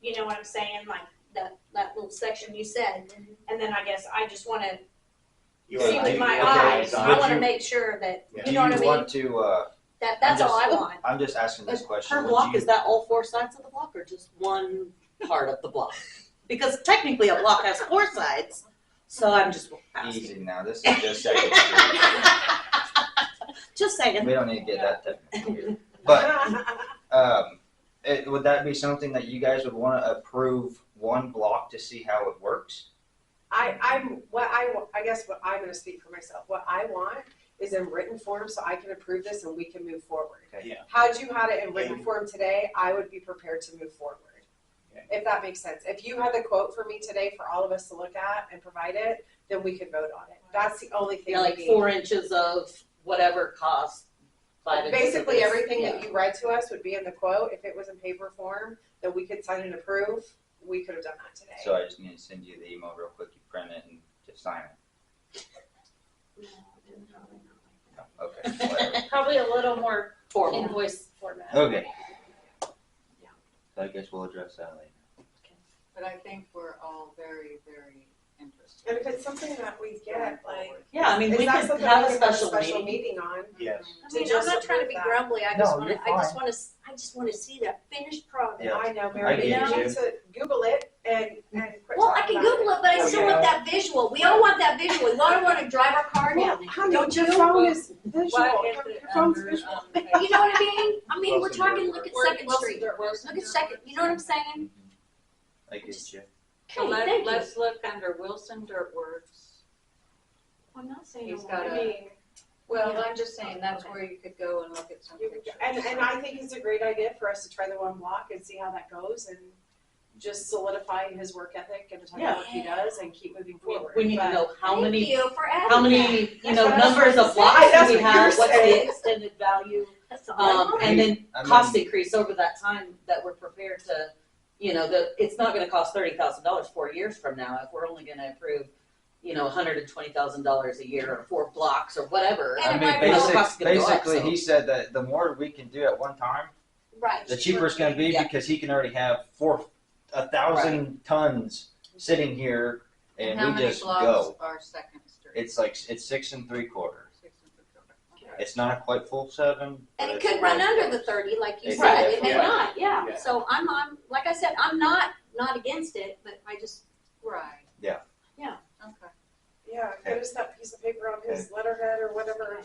You know what I'm saying? Like that little section you said. And then I guess I just want to You see want with to my do eyes. on I it. want to make sure that, Yeah. Do you know what I mean? want to? That's all I want. I'm just asking this question. Per Would block, you- is that all 4 sides of the block or just one part of the block? Because technically a block has 4 sides, so I'm just asking. Easy now, this is just Second Street. Just saying. We don't need to get that technical here. But, would that be something that you guys would wanna approve one block to see how it works? I guess what I'm gonna speak for myself, what I want is in written form so I can approve this and we can move forward. Okay. Yeah. Had you had it in written form today, I would be prepared to move forward. Okay. If that makes sense. If you had the quote for me today for all of us to look at and provide it, then we could vote on it. That's the only thing Yeah, we like need. 4 inches of whatever cost, 5 inches of Basically, this. everything Yeah. that you read to us would be in the quote. If it was in paper form, that we could sign and approve, we could have done that today. So I just need to send you the email real quick, you print it and just sign it. No, okay, whatever. Probably a little more Formal. invoice format. Okay. So I guess we'll address that later. But I think we're all very, very interested. And if it's something that we get, like. Yeah, I mean, is we that could something have we a can special meeting. meeting on? Yes. I mean, just I'm not trying to approve be that. grumbly, I No, just wanna, you're I just wanna see that finished product. Yeah. I know, I Mary, you get need you. to Google it and quit Well, I talking can about Google it, but I still want that visual, we all want that visual, we all wanna drive our car Well, down honey, there, don't your you? phone is visual, Why your is it phone's under, visual. You know what I mean? I mean, we're Wilson talking, Dirt look at Works. Second Street, look at Second, you know what I'm saying? I get you. So Okay, thank you. let's look under Wilson Dirt Works. I'm not saying I He's want got it. a- I mean, Well, I'm just saying, that's Okay. where you could go and look at some you pictures. could- and I think it's a great idea for us to try the one block and see how that goes and just solidify his work ethic and the type Yeah. of work he does and keep moving forward. We need to But- know how Thank many, you for adding how many, that. you know, That's what I was numbers trying of to blocks say. do we That's what have, you're what's the saying. extended value? That's all I want. And then I mean- cost increase over that time that we're prepared to, you know, it's not gonna cost $30,000 4 years from now if we're only gonna approve, you know, $120,000 a year or 4 blocks or whatever. And I it mean, might be all costs gonna go up, basically, so. he said that the more we can do at one time, Right. the cheaper it's gonna be Yeah. because he can already have 1,000 tons sitting here and how we many just blocks go. are Second Street? It's 6 3/4. 6 and 3/4. It's not quite full 7. And but it it's could run pretty under close. the 30, like you It said, could, it may yeah. not, yeah. Yeah. So I'm, like I said, I'm not against it, but I just, Right. Yeah. Yeah. Okay. Yeah, get us that piece of paper on his letterhead or whatever.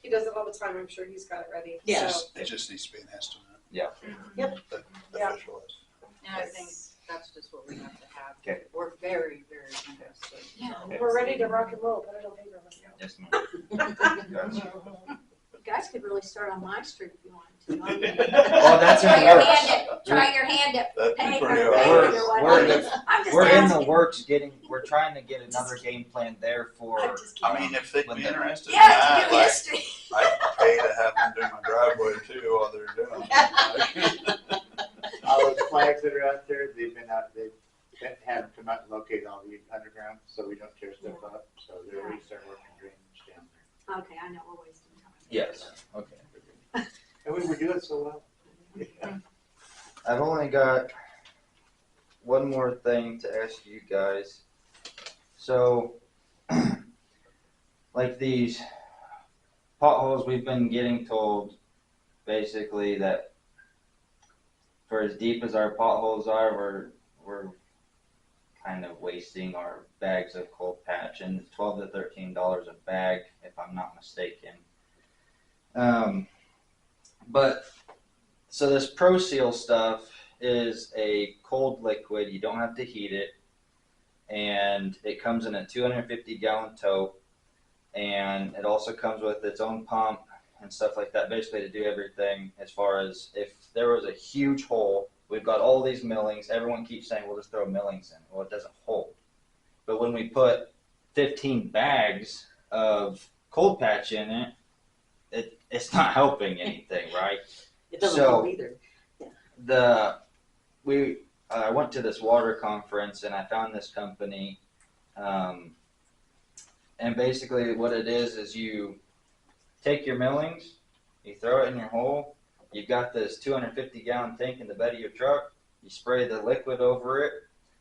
He does it all the time. I'm sure he's got it ready. Yeah. So, It just needs to be an estimate. Yeah. Yep. The Yeah. official estimate. And I think that's just what we have to have. Okay. We're very, very interested. yeah. we're ready to rock and roll. Put it on paper. Let's go. Yes, ma'am. Gotcha. You guys could really start on my street if you wanted to. Oh, that's in Try the your works. hand at, try your hand at That'd be paying or pretty paying hard. or We're in whatnot. I'm just We're in the asking. works we're trying to get another game plan there for. I'm just I kidding. mean, if they'd When be the- interested in Yeah, that, to do like, history. I'd pay to have them do my driveway too while they're doing it. All those flags that are out there, they've been out, they've had them come out and locate all the underground, so we don't tear stuff up, so they're already starting working drainage down there. Okay, I know we're wasting time. Yes, okay. And we were doing so well. I've only got one more thing to ask you guys. So, like these potholes, we've been getting told basically that for as deep as our potholes are, we're kind of wasting our bags of cold patch, and it's $12 to $13 a bag, if I'm not mistaken. But so this Pro Seal stuff is a cold liquid. You don't have to heat it, and it comes in a 250-gallon tote, and it also comes with its own pump and stuff like that, basically to do everything as far as if there was a huge hole. We've got all these millings. Everyone keeps saying, we'll just throw millings in. Well, it doesn't hold. But when we put 15 bags of cold patch in it, it's not helping anything, right? It doesn't So- hold either. I went to this water conference and I found this company, and basically what it is you take your millings, you throw it in your hole, you've got this 250-gallon tank in the bed of your truck, you spray the liquid over it,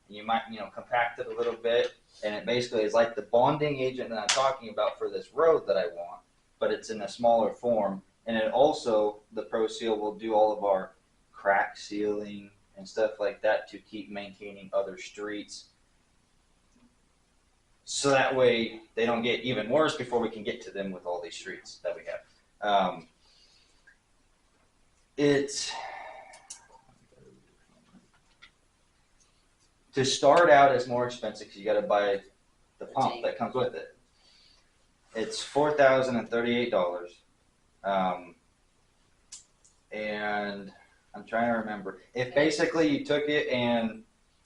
and you might, compact it a little bit, and it basically is like the bonding agent that I'm talking about for this road that I want, but it's in a smaller form. And it also, the Pro Seal will do all of our crack sealing and stuff like that to keep maintaining other streets. So that way they don't get even worse before we can get to them with all these streets that we have. It's to start out, it's more expensive because you got to buy the pump tank. that comes with it. It's $4,038, and I'm trying to remember. If basically you took it and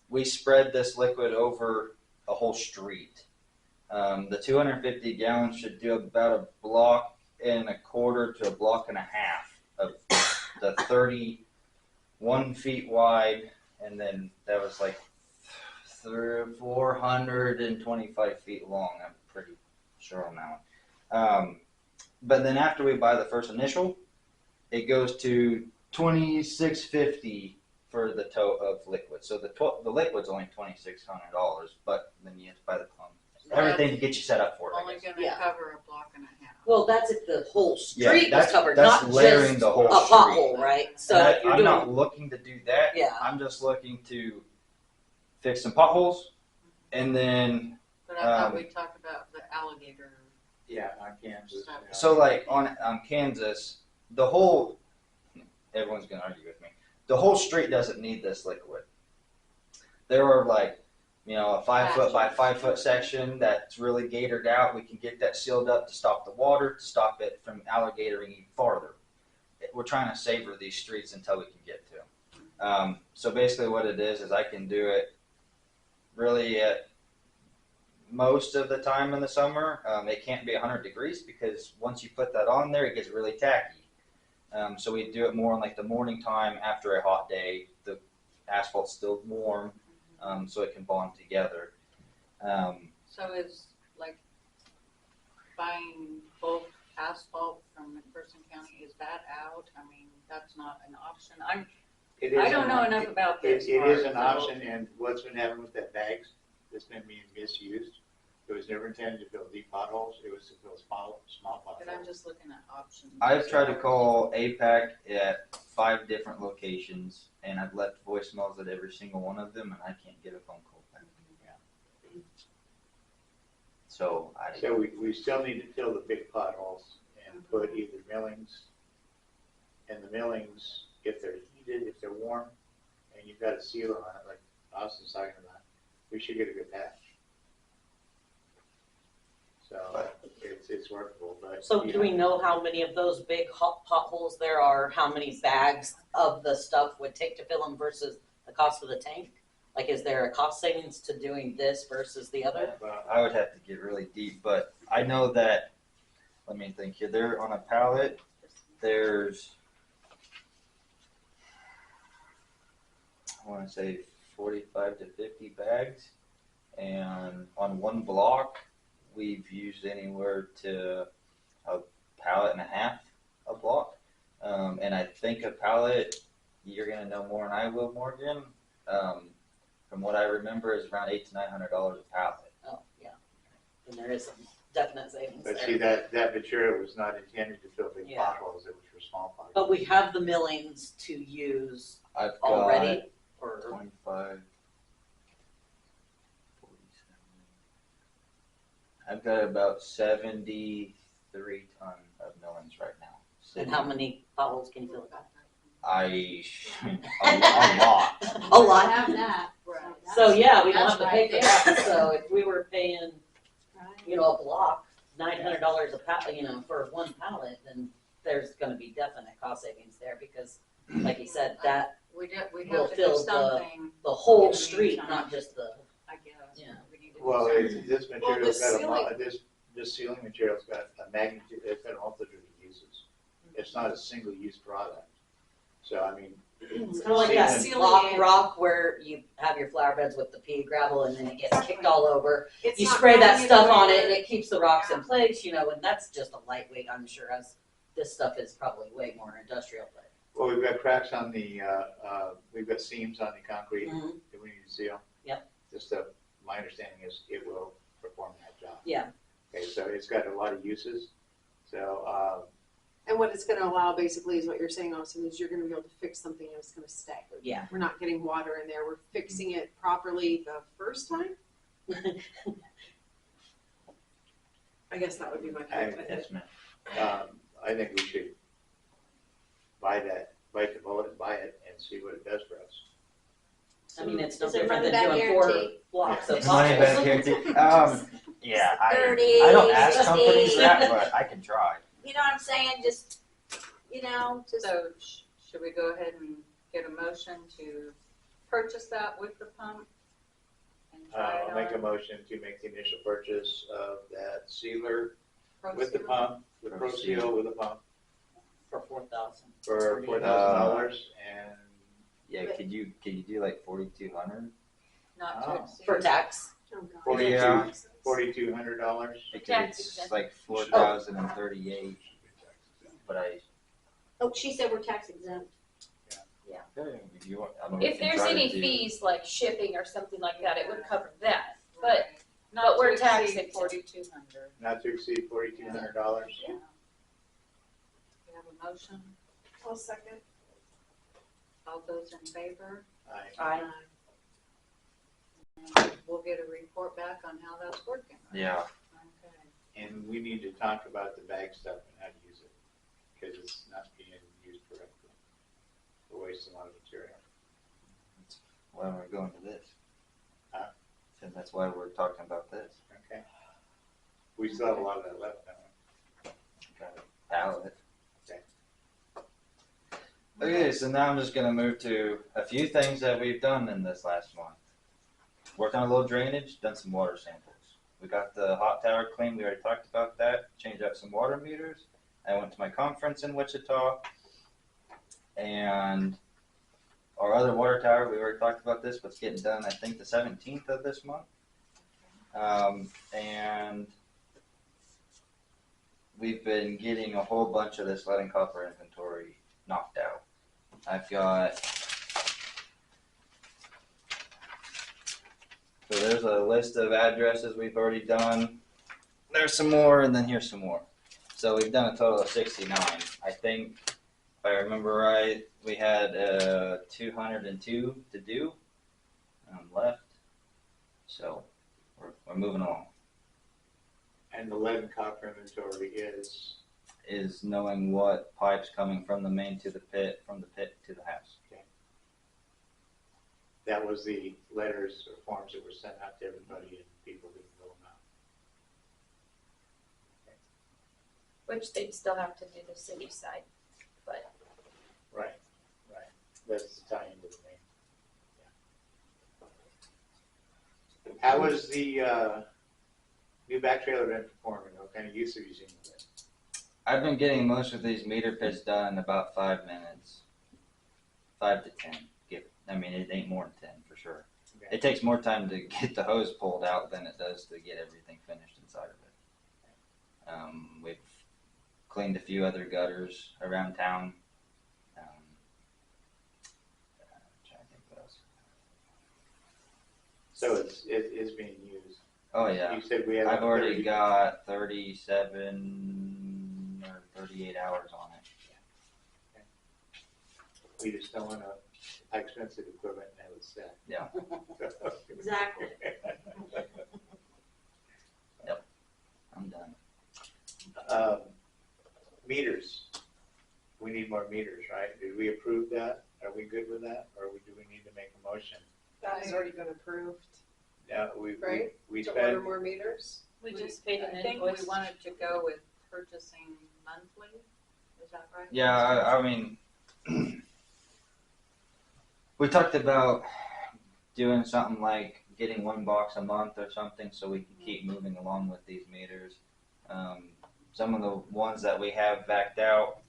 we spread this liquid over a whole street, the 250 gallons should do about a block and a quarter to a block and a half of the 31 feet wide, and then that was like 425 feet long. I'm pretty sure on that one. But then after we buy the first initial, it goes to $2,650 for the tote of liquid. So the liquid's only $2,600, but then you have to buy the pump. Everything to get you set up for it. I Only guess. gonna Yeah. cover a block and a half. Well, that's if the whole Yeah, street was that's- covered, that's not layering just the whole a street. pothole, right? So And if you're I'm doing, not looking to do that. Yeah. I'm just looking to fix some potholes, and then But I thought Um, we talked about the alligator Yeah, I can't. stuff. so like on Kansas, the whole everyone's gonna argue with me. The whole street doesn't need this liquid. There are like, a 5 foot by 5 foot section that's really gatored out. We can get that sealed up to stop the water, to stop it from alligatoring even farther. We're trying to savor these streets until we can get to them. So basically what it is I can do it really at most of the time in the summer. It can't be 100 degrees because once you put that on there, it gets really tacky. So we do it more in like the morning time after a hot day. The asphalt's still warm, so it can bond together. So is like buying bulk asphalt from McPherson County, is that out? I mean, that's not an option. It is I don't an know op- enough about It this is part, an so- option, and what's been happening with that bags, it's been being misused. It was never intended to fill deep potholes, it was to fill small But I'm potholes. just looking at options. I've tried to call APAC at 5 different locations, and I've left voicemails at every single one of them, and I can't get a phone call back. So So we still need to fill the big potholes and put either millings, and the millings, if they're heated, if they're warm, and you've got a sealer on it, like Austin's talking about, we should get a good patch. So it's workable, but. so do we know how many of those big potholes there are? How many bags of the stuff would take to fill them versus the cost of the tank? Like, is there a cost savings to doing this versus the other? Well, I would have to get really deep, but I know that, let me think here, they're on a pallet, there's, I want to say 45 to 50 bags, and on one block, we've used anywhere to a pallet and a half a block, and I think a pallet, you're going to know more than I will, Morgan, from what I remember, is around $800 to $900 a pallet. Oh, yeah. And there is some definite savings But there. see, that material was not intended to fill big Yeah. potholes, it was for small potholes. But we have the millings to use I've got already, or 25, 47. I've got about 73 ton of millings right now. and how many potholes can you fill it up? A lot. A lot. Have that. So yeah, we don't have That's to pay for right that. So if we were paying, Right. a block, $900 a pallet, for one pallet, then there's going to be definite cost savings there because, like you said, that We We'll have to fill do the- something, the whole In the street, meantime. not just the. I guess. Yeah. We need to do Well, something. this material's the got this sealing material's got a magnitude, it's got a multitude of uses. It's not a single-use product. So, I mean. It's kind of like that sealing- block rock where you have your flower beds with the pea gravel and then it gets kicked all over. It's You not spray that going stuff on it anywhere. and it keeps the rocks in place, and that's just a lightweight, I'm sure, as this stuff is probably way more industrial. But Well, we've got cracks on we've got seams on the concrete Mhm. that we need to seal. Yep. Just, my understanding is it will perform that job. Yeah. Okay, so it's got a lot of uses. So, And what it's gonna allow basically is what you're saying, Austin, is you're gonna be able to fix something and it's gonna stay. Yeah. We're not getting water in there, we're fixing it properly the first time? I guess that would be my point with it. Yes, ma'am. I think we should bite the bullet and buy it and see what it does for us. I mean, it's no Is it different than money back doing 4 guarantee? blocks of Money back potholes. guarantee. Yeah, I 30, don't ask 60. companies that, but I can try. You know what I'm saying? Just, just. So should we go ahead and get a motion to purchase that with the pump? And try it I'll make a on motion to make the initial purchase of that sealer Pro with the Seal? pump, with Pro Seal with the pump For 4,000. for $4,000 and Yeah, could you do like 4,200? Not to Oh. exceed. For tax. Oh, God. $4,200. Because Tax it's exempt. like 4,038. But Oh, she said we're tax exempt. if you want, I don't know, If we can there's try to any do- fees like shipping or something like that, it would cover that. But Right. Not we're to tax exceed exempt. 4,200. Not to exceed $4,200. We have a motion. I'll second. All those in favor? Aye. And we'll get a report back on how that's working. right? Yeah, Okay. And we need to talk about the bag stuff and how to use it, because it's not being used correctly. We're wasting a lot of material. why are we going to this? Huh? And that's why we're talking about this. Okay. We still have a lot of that left, don't Got a pallet. Okay. Okay, so now I'm just gonna move to a few things that we've done in this last month. Worked on a little drainage, done some water samples. We got the hot tower cleaned, we already talked about that. Changed out some water meters. I went to my conference in Wichita. And our other water tower, we already talked about this, but it's getting done, I think, the 17th of this month. And we've been getting a whole bunch of this lead and copper inventory knocked out. I've got, so there's a list of addresses we've already done. There's some more, and then here's some more. So we've done a total of 69. I think, if I remember right, we had 202 to do left. So we're moving along. we? And the lead and copper inventory Is knowing what pipe's coming from the main to the pit, from the pit to the house. that was the letters or forms that were sent out to everybody and people didn't fill them out. which they'd still have to do the city side. But Right. That's the tie into the main. Yeah. How was the new back trailer been performing? What kind of use have you seen with it? I've been getting most of these meter pits done in about 5 minutes. 5 to 10. I mean, it ain't more than 10 for sure. Okay. It takes more time to get the hose pulled out than it does to get everything finished inside of it. We've cleaned a few other gutters around town. Trying to think what else. So it's being used. Oh yeah, You said we have. I've already got 37 or 38 hours on it. We just don't want high expensive equipment and have it set. Yeah. Exactly. I'm done. Meters. We need more meters, right? Did we approve that? Are we good with that? Or do we need to make a motion? That has already been approved, Yeah, we Right? we to order spent, more meters. we just paid an I think we invoice. wanted to go with purchasing monthly. Is that right? Yeah, I mean, we talked about doing something like getting 1 box a month or something so we can keep moving along with these meters. Some of the ones that we have backed out,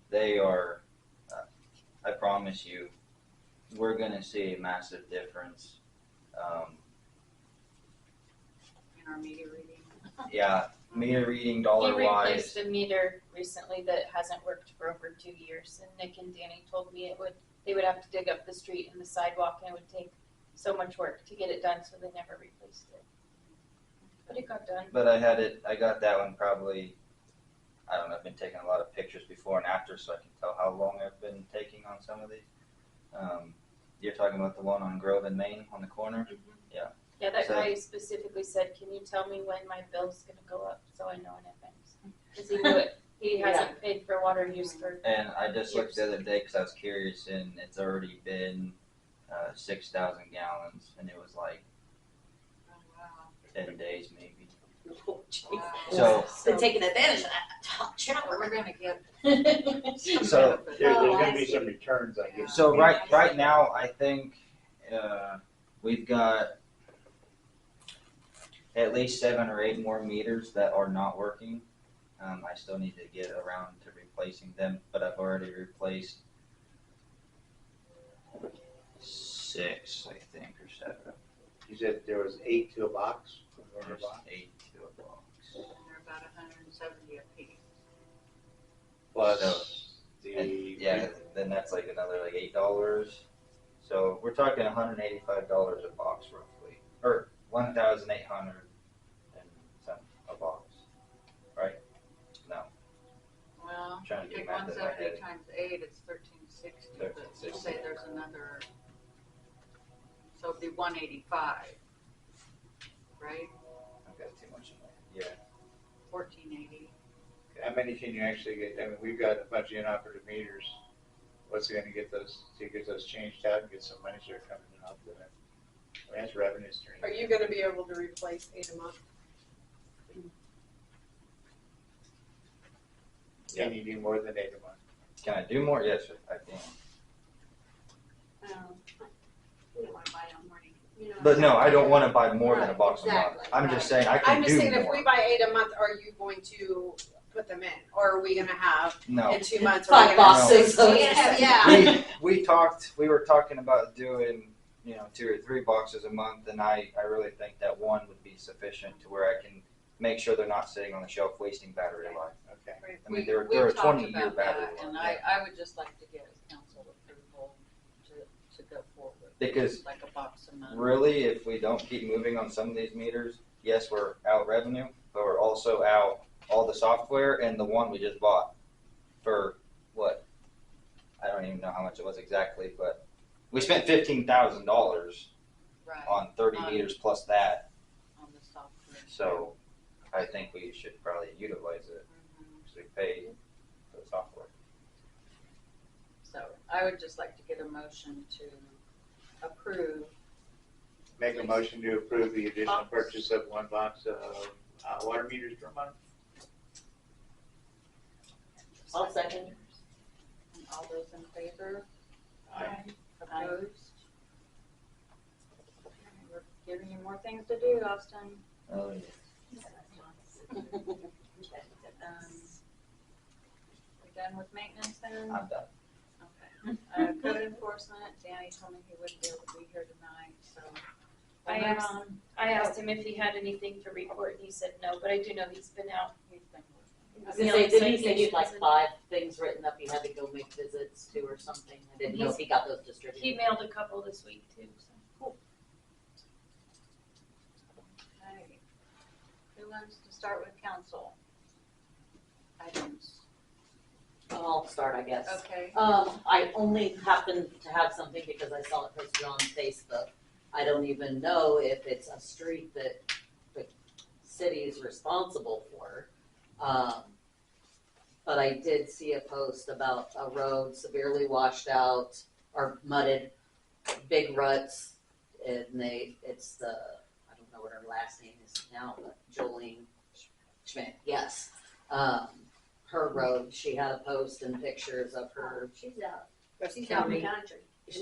they are, I promise you, we're going to see a massive difference. In our meter reading. Yeah, meter reading He dollar replaced wise. a meter recently that hasn't worked for over 2 years, and Nick and Danny told me they would have to dig up the street and the sidewalk, and it would take so much work to get it done, so they never replaced it. But it got done. But I got that one probably, I don't know, I've been taking a lot of pictures before and after, so I can tell how long I've been taking on some of these. You're talking about the one on Grove and Main on the corner? Yeah, that So- guy specifically said, can you tell me when my bill's gonna go up, so I know in advance? Cause he knew it, he hasn't paid for water use for, And I just looked the other day because I was curious, and it's already been 6,000 gallons, and it was like Oh, wow. 10 days maybe. Oh, jeez. So, Been taking advantage of that hot So shower. we're gonna get some So- benefit. There's Oh, gonna I be see. some returns, I guess. so right now, I think we've got at least 7 or 8 more meters that are not working. I still need to get around to replacing them, but I've already replaced 6, I think, or 7. You said there was 8 to a box? There's 8 to a box. And they're about 170 apiece. Plus And the. yeah, then that's like another like $8. So we're talking $185 a box roughly, or 1,800 and some a box, right? No, Well, I'm trying to do take math in my 170 head. times 8, it's 1360, but you 1360. say there's another, so it'd be 185, right? I've got too much in my head. 1480. How many can you actually get? I mean, we've got a bunch of inoperative meters. What's it gonna get those, to get those changed out and get some money start coming in off of it? I mean, that's revenue stream. Are you gonna be able to replace 8 a month? Can you do more than 8 a month? Can I do more? Yes, I can. We don't wanna buy it on morning, you know. But no, I don't want to buy more than a Right, box a month. exactly, I'm just saying I I'm can just do saying, if we more. buy 8 a month, are you going to put them in? Or are we gonna have No. in 2 months? are we 5 gonna have boxes. six? So Yeah. We were talking about doing, 2 or 3 boxes a month, and I really think that one would be sufficient to where I can make sure they're not sitting on the shelf wasting battery life. Okay. I mean, We they're a talked 20-year about battery that, and life. I would just like to get council approval to go forward. Because Like a box a month. really, if we don't keep moving on some of these meters, yes, we're out revenue, but we're also out all the software and the one we just bought for what? I don't even know how much it was exactly, but we spent $15,000 Right, on 30 On- meters plus that. on the software. So I think we should probably utilize it Mhm. because we paid for the software. So I would just like to get a motion to approve. Make a motion to approve the additional Box. purchase of 1 box of water meters per month. I'll second. And all those in favor? Aye. Opposed? We're giving you more things to do, Austin. Oh, yeah. We done with maintenance then? I'm done. Okay. Code enforcement, Danny told me he wouldn't be able to be here tonight, so. I we'll move asked- on. I asked him if he had anything to report, and he said no, but I do know he's been out. He's been working. I was gonna say, didn't he say he had like 5 things written up he had to go make visits to or something? I didn't know if he got those He distributed. mailed a couple this week too, so. Okay. Who wants to start with council? Items. I'll start, I guess. Okay. I only happened to have something because I saw it posted on Facebook. I don't even know if it's a street that the city is responsible for. But I did see a post about a road severely washed out or mudded, big ruts, and it's the, I don't know what her last name is now, but Jolene Schmidt, yes. Her road, she had a post and pictures of her. She's out in County. the country.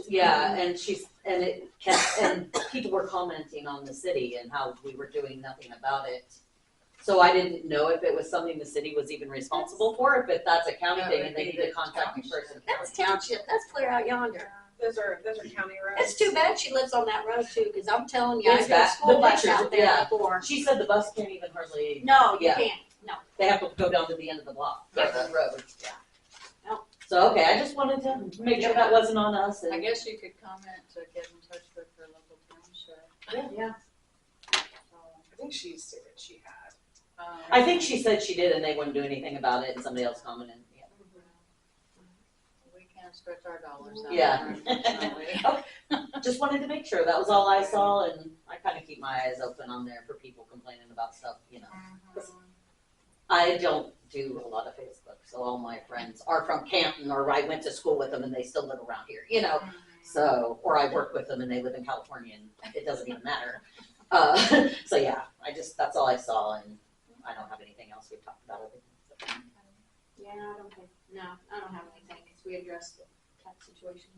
Yeah, and people were commenting on the city and how we were doing nothing about it. So I didn't know if it was something the city was even responsible for, if that's a county No, thing it and they would need be to the contact the township. person. That's township, that's clear out yonder. Those are county roads. It's too bad she lives on that road too, cause I'm telling you, I It's drove a bad. school The bus pictures, out there yeah. before. She said the bus can't even hardly, No, you Yeah. can't, no. they have to go down to the end of the block, the road. Yeah. No. So, okay, I just wanted to make sure that wasn't on us I and. guess you could comment to get in touch with your local township. Yeah. So, I think she stated she had. I think she said she did and they wouldn't do anything about it and somebody else commented. Yeah. We can't stretch our dollars out. Yeah. unfortunately. Just wanted to make sure, that was all I saw, and I kinda keep my eyes open on there for people complaining about stuff, you know. I don't do a lot of Facebook, so all my friends are from Canton, or I went to school with them and they still live around here, you know? So, or I work with them and they live in California and it doesn't even matter. So yeah, that's all I saw, and I don't have anything else, we've talked about everything. So. Yeah, I don't have anything, because we addressed the tax situation.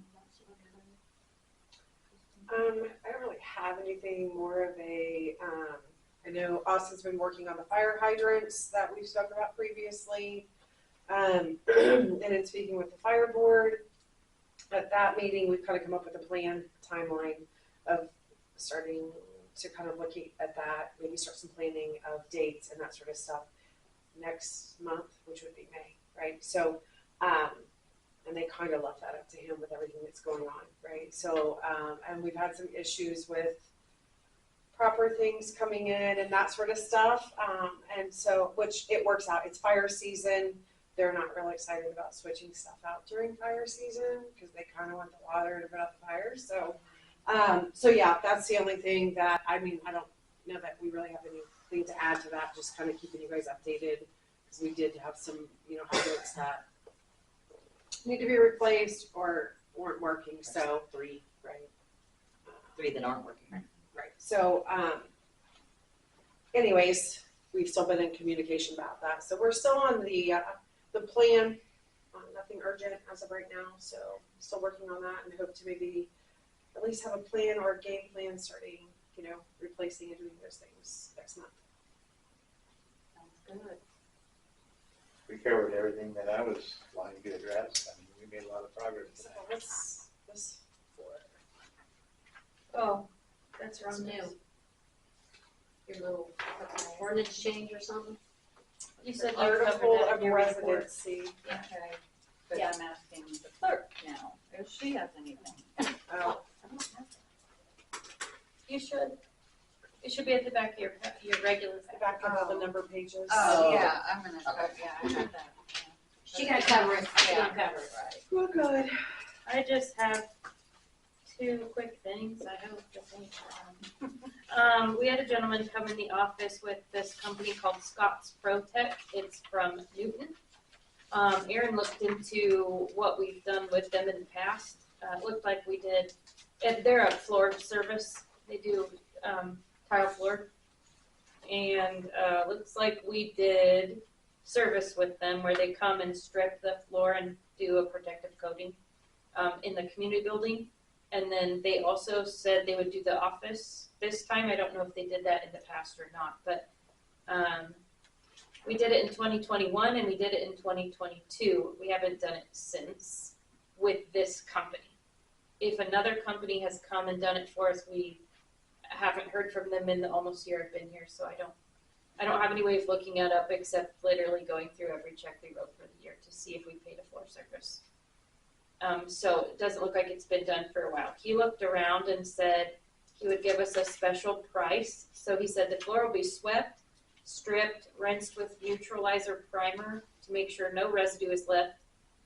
I don't really have anything more of a, I know Austin's been working on the fire hydrants that we've spoken about previously. And in speaking with the fire board, at that meeting, we've kind of come up with a plan, timeline of starting to kind of look at that, maybe start some planning of dates and that sort of stuff next month, which would be May, right? So, and they kind of left that up to him with everything that's going on, right? So, and we've had some issues with proper things coming in and that sort of stuff. And so, which it works out. It's fire season. They're not really excited about switching stuff out during fire season because they kind of want the water to put out the fire. So, so yeah, that's the only thing that, I mean, I don't know that we really have anything to add to that. Just kind of keeping you guys updated because we did have some, hydrants that need to be replaced or weren't working. So Three right. that aren't working. Right. So, anyways, we've still been in communication about that. So we're still on the plan. Nothing urgent as of right now. So still working on that and hope to maybe at least have a plan or a game plan starting, replacing and doing those things next month. Sounds good. We covered everything that I was wanting to address. I mean, we made a lot of progress So tonight. what's this for? Oh, that's wrong new. Your little ordinance change or something? You said you covered Article that of in your report. residency. Okay, but Yeah. I'm asking the clerk now, if she has anything. Oh, You should. It should be at the back of your regular. the back of all the number pages. Oh. Yeah, I'm gonna, yeah, I heard that. She gonna cover it, she gonna cover it. Right. Well, good. I just have two quick things. I hope the things we had a gentleman come in the office with this company called Scott's ProTech. It's from Newton. Aaron looked into what we've done with them in the past. It looked like we did. They're a floor service. They do tile floor, and looks like we did service with them where they come and strip the floor and do a protective coating in the community building. And then they also said they would do the office this time. I don't know if they did that in the past or not, but we did it in 2021 and we did it in 2022. We haven't done it since with this company. If another company has come and done it for us, we haven't heard from them in the almost year I've been here, so I don't have any way of looking it up except literally going through every check we wrote for the year to see if we paid a floor service. So it doesn't look like it's been done for a while. He looked around and said he would give us a special price. So he said the floor will be swept, stripped, rinsed with neutralizer primer to make sure no residue is left,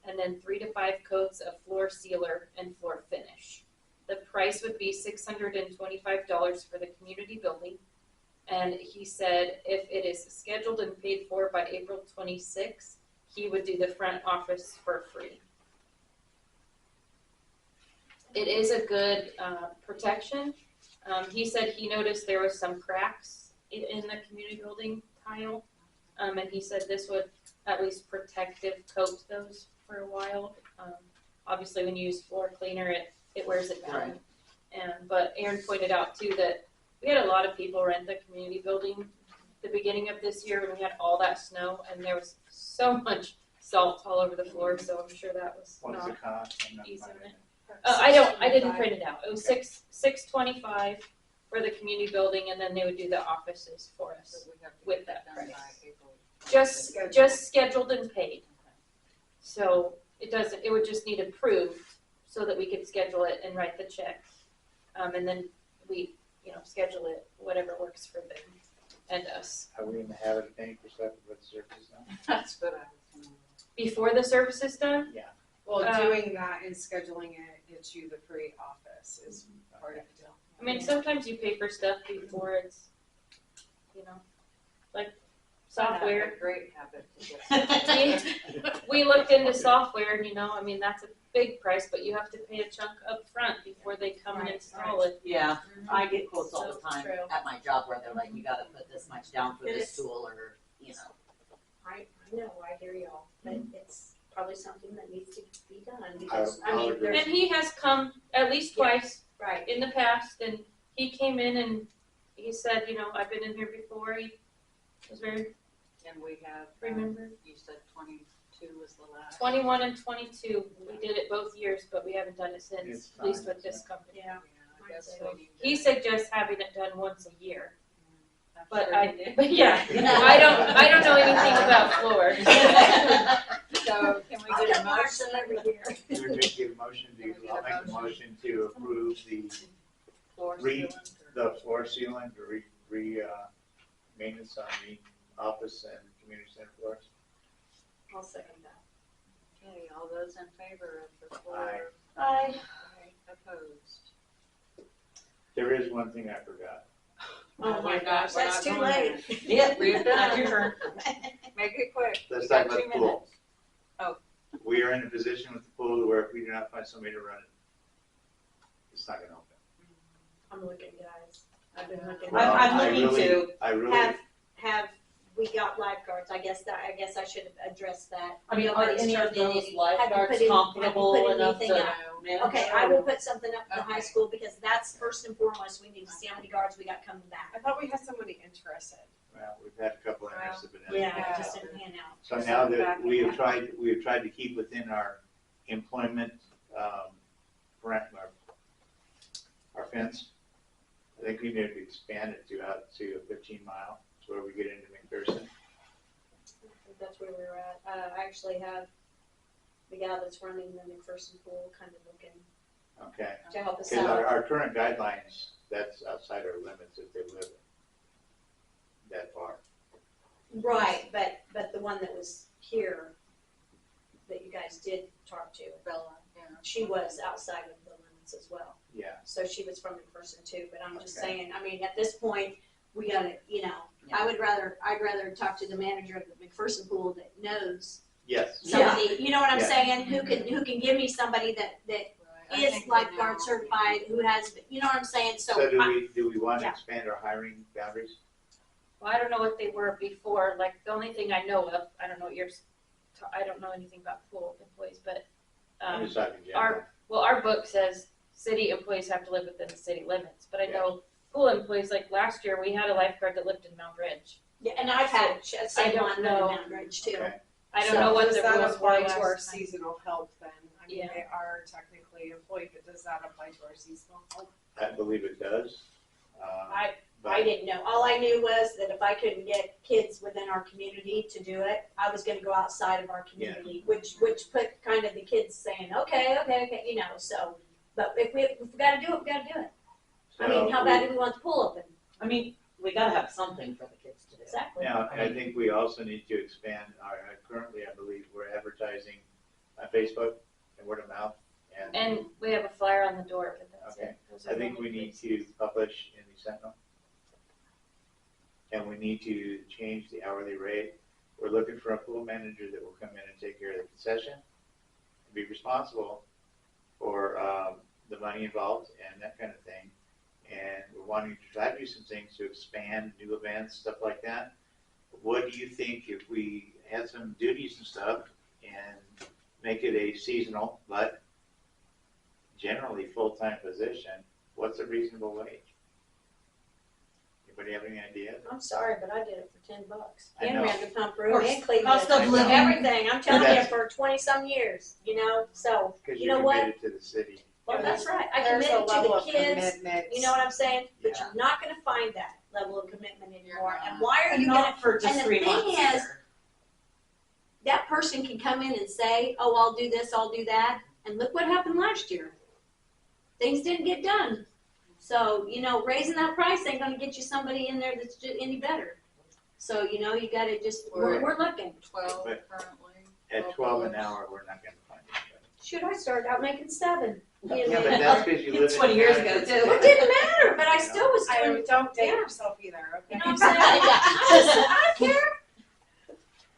and then 3 to 5 coats of floor sealer and floor finish. The price would be $625 for the community building. And he said if it is scheduled and paid for by April 26th, he would do the front office for free. It is a good protection. He said he noticed there was some cracks in the community building tile. And he said this would at least protective coat those for a while. Obviously when you use floor cleaner, it wears it down. Right. But Aaron pointed out too that we had a lot of people rent the community building at the beginning of this year when we had all that snow and there was so much salt all over the floor, so I'm sure that was What does not it cost? I'm not easy. finding it. I didn't print it out. It was $625 for the community building, and then they would do the offices for us. So we have to With get that done by price. April. Just scheduled and paid. So it would just need approved so that we could schedule it and write the check. And then we, schedule it, whatever works for them. and us. Are we in the habit of paying for stuff with the services now? That's what I was wondering. Before the service is done, Well, Uh, doing that and scheduling it gets you the free office is part of the deal. I mean, sometimes you pay for stuff before it's, like software. A great habit to get. We looked into software and, I mean, that's a big price, but you have to pay a chunk up front before they come and Right, install it. Yeah, I get quotes all the So time true. at my job where they're like, you gotta put this much down for And this it's- tool or, I know, I hear y'all, but it's probably something that needs to be done, I'll because, I mean, agree. there's, And he has come at least twice right, in the past, and he came in and he said, I've been in here before. He was very, And we have, remember, you said 22 was the last. 21 and 22. We did it both years, but we haven't done it since, It's at least fine. with this company. yeah. I guess So we need He to- suggests having it done once a year, I'm but sure I, he did. but yeah, I don't know anything about floors. So can we I get a got marks motion? in every year. We're going to give a motion Can we to, get I'll a make a motion to approve the Floor Re- sealant or- the floor sealant, maintenance on the office and community center floors. I'll second that. Okay, all those in favor of the floor? Aye. Aye. Aye. Opposed? There is one thing I forgot. Oh my We're not- gosh, we're that's not too going late. yeah. We're Not your done. turn. Make it quick. Let's You talk got about 2 the pool. minutes. Oh. We are in a position with the pool to where if we do not find somebody to run it, it's not gonna open. I'm looking, guys. I've been looking. Well, I'm I looking really- to I really, Have we got lifeguards? I guess I should have addressed that. I mean, are Nobody's any of turned in those any- lifeguards have you put comfortable enough anything to out? manage? Okay, I will put something up at the high Okay. school, because that's first and foremost, we need to see how many guards we got coming back. I thought we had somebody interested. well, we've had a couple interested, but that's- Yeah, Yeah. it just didn't pan out. So now that we have tried to keep within our employment, our fence. I think we need to expand it out to a 15-mile, to where we get into McPherson. I think that's where we're at. I actually have the guy that's running the McPherson pool kind of looking Okay, to help us because out. our current guidelines, that's outside our limits if they live that far. Right, but the one that was here, that you guys did talk to, Bella, yeah. she was outside of the limits as well. Yeah, So she was from McPherson too, but I'm just Okay. saying, I mean, at this point, we gotta, I'd rather talk to the manager of the McPherson pool that knows yes. somebody, you know what I'm Yeah. saying? Who can give me somebody that Right. I is think we lifeguard know. certified, who has, you know what I'm saying? So So, do we want to yeah. expand our hiring boundaries? Well, I don't know what they were before. Like, the only thing I know of, I don't know yours. I don't know anything about pool employees, but I'm just talking general. our book says city employees have to live within the city limits. But I know pool employees, like last year, we had a lifeguard that lived in Mount Ridge. yeah, and I've had I same don't one know. in Mount Ridge too. Okay. I don't So know what Does the that rules were apply last to our time. seasonal help then? I mean, Yeah. they are technically employed, but does that apply to our seasonal help? I believe it does. I But didn't know. All I knew was that if I couldn't get kids within our community to do it, I was gonna go outside of our community, which put kind of the kids saying, okay, so. But if we gotta do it, we gotta do it. I mean, how bad do we want the pool open? I mean, we gotta have something for the kids to do. Exactly. Now, I think we also need to expand currently, I believe, we're advertising on Facebook and word of mouth. And we have a flyer on the door, but that's Okay. it. Those are I the think only we need things. to publish in the Sentinel. And we need to change the hourly rate. We're looking for a pool manager that will come in and take care of the concession, and be responsible for the money involved and that kind of thing. And we're wanting to try to do some things to expand new events, stuff like that. What do you think if we had some duties and stuff and make it a seasonal, but generally full-time position? What's a reasonable wage? Anybody have any ideas? I'm sorry, but I did it for $10. I And know. ran the pump room Of course, and Cleveland. cost of living. Everything. I'm telling you, That's- for 20-some years, so, Because you you're know what? committed to the city. Well, that's right. I There's a committed to level the of kids. commitment. You know what I'm saying? But Yeah. you're not gonna find that level of commitment anymore. You're And not. why are And you gonna, not for just and the 3 thing months is- either. that person can come in and say, oh, I'll do this, I'll do that, and look what happened last year. Things didn't get done. So, you know, raising that price ain't gonna get you somebody in there that's any better. So, you know, you gotta just, we're looking. 12 But- currently. At 12 an hour, we're not gonna find anybody. Should I started out making 7? Yeah, but that's because you live in. 20 years ago, Madison. too. It didn't matter, but I still was I doing, don't date Yeah. yourself either, okay? you know what I'm saying? I don't care.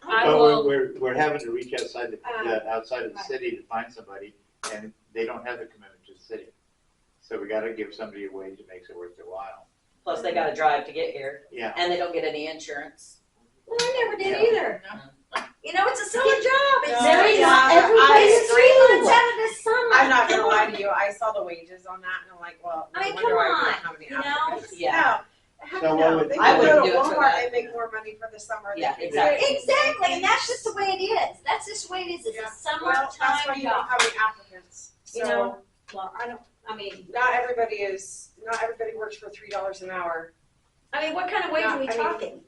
I But will- we're having to reach outside outside of the right. city to find somebody, and they don't have the commitment to the city. So we gotta give somebody a wage that makes it worth their while. Plus they gotta drive to get here Yeah, and they don't get any insurance. Well, I never did Yeah. either. You know, it's a summer job. It's No, very, yeah, everybody's I- 3 months out of the summer. I'm not Come gonna lie on. to you, I saw the wages on that and I'm like, well, no I mean, wonder come why we on, don't have any you know? applicants. Yeah. No, heck So what no, would- they I can wouldn't go to do it for Walmart that. and make more money for the summer. They Yeah, can exactly. do- Exactly, and that's just the way it is. That's just the way it is. It's Yeah. a Well, that's why summertime you don't job. have any applicants. You So, know? Well, I mean, not everybody works for $3 an hour. what kind of wage are we I mean- talking?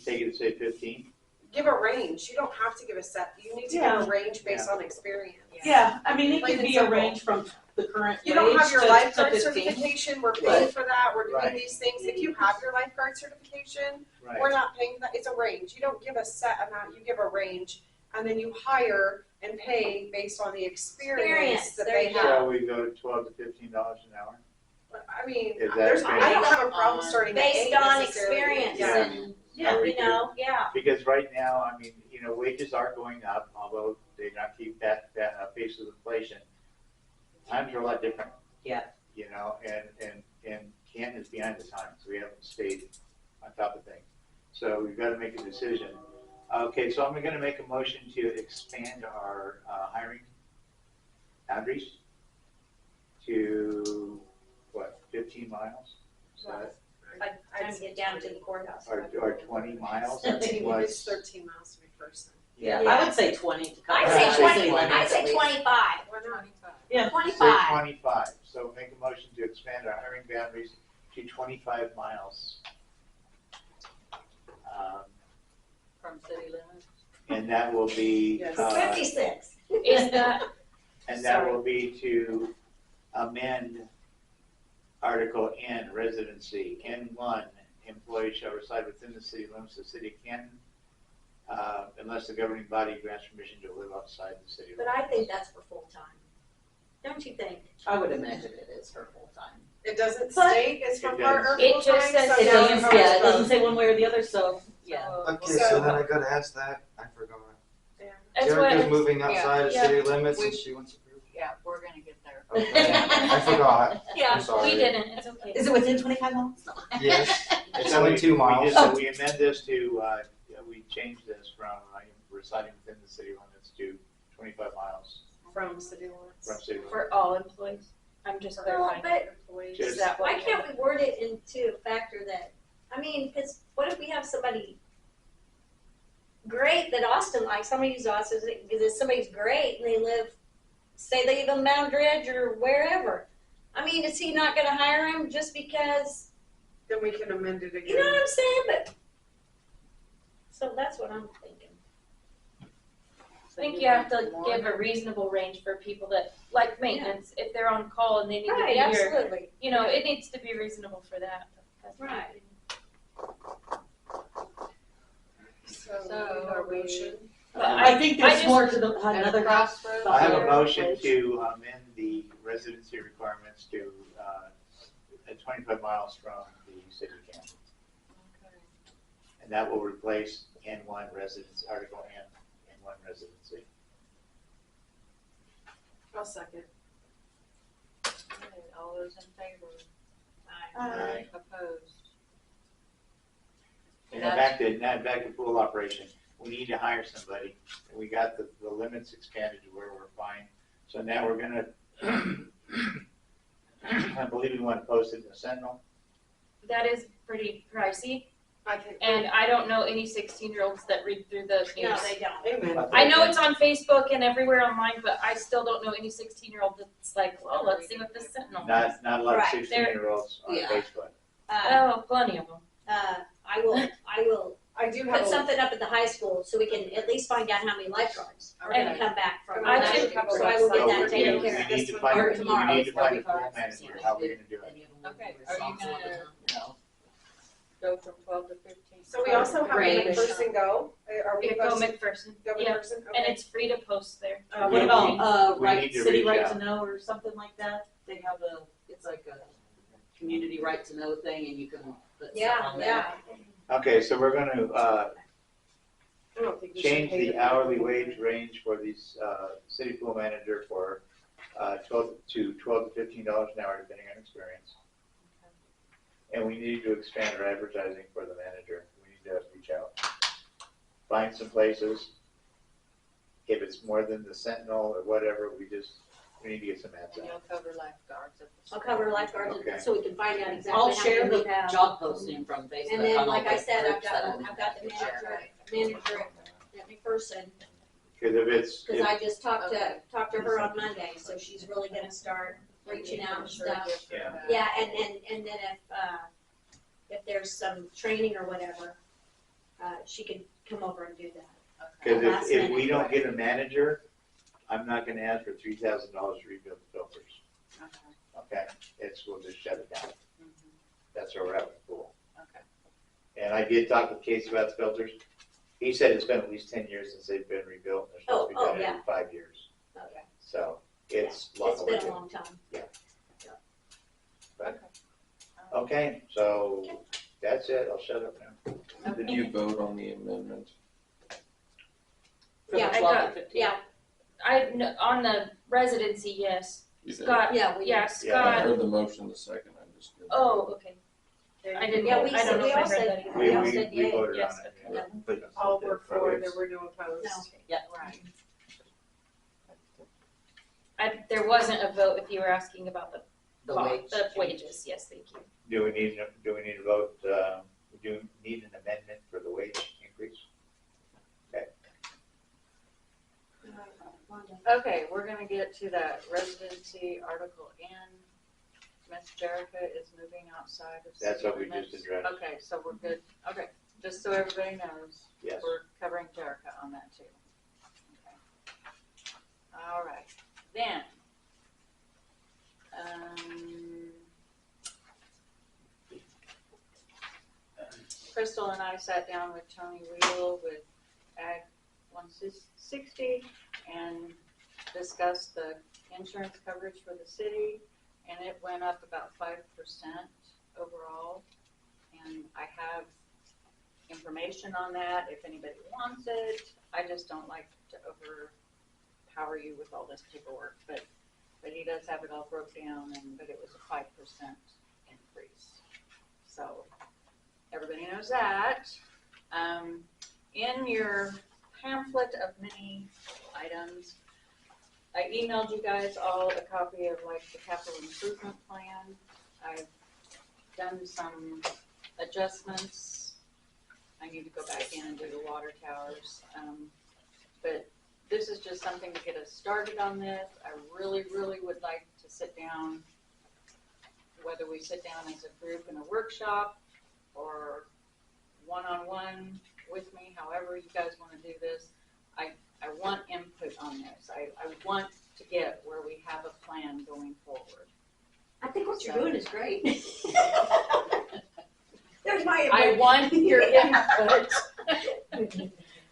take it to say 15. Give a range, you don't have to give a set, you need to give Yeah. a range based on experience. Yeah, I mean, it Plain can and be a simple. range from the current You don't have wage your to lifeguard 15. certification, we're paying Right. for that, we're doing Right. these things, if you have your lifeguard certification, Right. we're not paying that, it's a range, you don't give a set amount, you give a range, and then you hire and pay based on the experience that There they you go. have. So we go to $12 to $15 an hour? I mean, Is that there's, fair? I don't have a problem starting at 8 Based on necessarily. experience Yeah. and, Yeah. you know, yeah. Because right now, I mean, you know, wages are going up, although they not keep that pace of inflation. Times are a lot different. Yeah. You know, and Canton is behind the times. We haven't stayed on top of things. So we've got to make a decision. Okay, so I'm gonna make a motion to expand our hiring boundaries to, 15 miles? Is that, By the time you get down to the courthouse. or 20 miles? 13, What's- it's 13 miles to be person. Yeah, I would say 20 to cover. I'd the say city 20, limits I'd at say least. 25. Why not? 25. Say 25, so make a motion to expand our hiring boundaries to 25 miles. From city limits. And that will be, Yes. 56. Is that, and that will be to amend Article N, residency, N1, employees shall reside within the city limits of the city of Canton, unless the governing body grants permission to live outside the city But limits. I think that's for full time. Don't you think? I would imagine it is for full time. It doesn't But- state it's for It part does. or It full just time, says so It now doesn't, it's yeah, it both. doesn't say one way or the other, so, yeah. Okay, So- so then I gotta ask that, I forgot. that's Jerica's what, moving outside of yeah. city limits We- and she wants to prove. Yeah, we're gonna get there. Okay, I forgot. yeah, I'm sorry. we didn't, it's okay. Is it within 25 miles? No. Yes, it's So only we- 2 miles. We amend this to, we change this from residing within the city limits to 25 miles From city limits. from city limits. For all employees, I'm just No, clarifying. but Employees. Just- Is that why what? can't we word it into a factor that, because what if we have somebody great that Austin likes, somebody who's Austin, because if somebody's great and they live, say they live in Mountain Ridge or wherever. Is he not gonna hire him just because, Then we can amend it again. you know what I'm saying, but, so that's what I'm thinking. I think you have to give a reasonable range for people that, like maintenance, if they're on call and they need to be Right, here, absolutely, it needs to be reasonable for that. That's my Right. opinion. So, So, our are we- motion. But I think I there's just- more to the, At another. crossroads. I have a Fire, motion please. to amend the residency requirements to, at 25 miles from the city of Canton. Okay. And that will replace N1 residence, Article N, N1 residency. I'll second. Okay, all those in favor? Aye. Opposed? And now back to full operation. We need to hire somebody. And we got the limits expanded to where we're fine. So now we're gonna, I believe we want to post it in the Sentinel. that is pretty pricey, I can. and I don't know any 16-year-olds that read through the No, news. they don't. Amen. I know it's on Facebook and everywhere online, but I still don't know any 16-year-old that's like, well, let's see what this Sentinel has. Not a lot of Right. 16-year-olds on Yeah. Facebook. Oh, plenty of them. I will I do have put a, something up at the high school so we can at least find out how many lifeguards are gonna Okay. come back from. I last should year. have a So I will get So that we taken need, care of. we need to Or find, tomorrow. we need to find a pool manager, how are we gonna do it? Okay, are you gonna go from 12 to 15? so we also have the Range. McPherson Go. Are we Yeah, go posting? McPherson. Go Yeah, McPherson? and Okay. it's free to post there. We- What about, we right, need to city reach right out. to know or something like that? They have it's like a community right to know thing and you can put stuff Yeah, on there. yeah. Okay, so we're gonna, I don't think we should change pay the them. hourly wage range for these, city pool manager for, 12 to $15 an hour, depending on experience. And we need to expand our advertising for the manager. We need to reach out. Find some places. If it's more than the Sentinel or whatever, we need to get some ads And out. you'll cover lifeguards at the I'll school. cover lifeguards Okay. so we can find out I'll exactly how share many the we have. job posting from Facebook. And then, on all like I the said, I've groups that got the can share. manager at McPherson, Because if it's, cause I just talked Okay. to her on Monday, so she's really gonna start reaching out and Sure, stuff. give her Yeah. that. Yeah, and then if there's some training or whatever, she can come over and do that. Okay. because last if we minute. don't get a manager, I'm not gonna ask for $3,000 to rebuild the filters. Okay. Okay? We'll just shut it down. Mhm. That's where we're at with the pool. Okay. And I did talk with Casey about the filters. He said it's been at least 10 years since they've been rebuilt, and they're supposed to be Oh, done yeah. every 5 years. Okay. So it's long It's been a overdue. long time. Okay, so that's it. I'll shut up now. Did you vote on the amendment? For the Yeah, I 12 to got- 15? Yeah, on the residency, yes. You did? Scott, Yeah, we. yeah, I Scott, heard the motion the second, I just didn't. oh, okay. I didn't, Yeah, I we don't said, know we if I all heard said, that either. we all said We yay. voted Yes, on it. okay. But- All were for, it's- there were no opposed. No. Right. There wasn't a vote if you were asking about the The cost, wage. the wages, yes, thank you. Do we need to vote, do you need an amendment for the wage increase? Okay, we're gonna get to that residency article N. Miss Jerica is moving outside of city That's what we limits. just addressed. Okay, so we're good. Okay, just so everybody knows, Yes. we're covering Jerica on that too. Okay. All right, then. Crystal and I sat down with Tony Wheel with Ag 160 and discussed the insurance coverage for the city, and it went up about 5% overall. And I have information on that if anybody wants it. I just don't like to overpower you with all this paperwork, but he does have it all broke down, but it was a 5% increase. So everybody knows that. In your pamphlet of many items, I emailed you guys all a copy of like the capital improvement plan. I've done some adjustments. I need to go back in and do the water towers. But this is just something to get us started on this. I really, really would like to sit down, whether we sit down as a group in a workshop or one-on-one with me, however you guys want to do this. I want input on this. I want to get where we have a plan going forward. I think what you're doing is great. There's my I input. want your input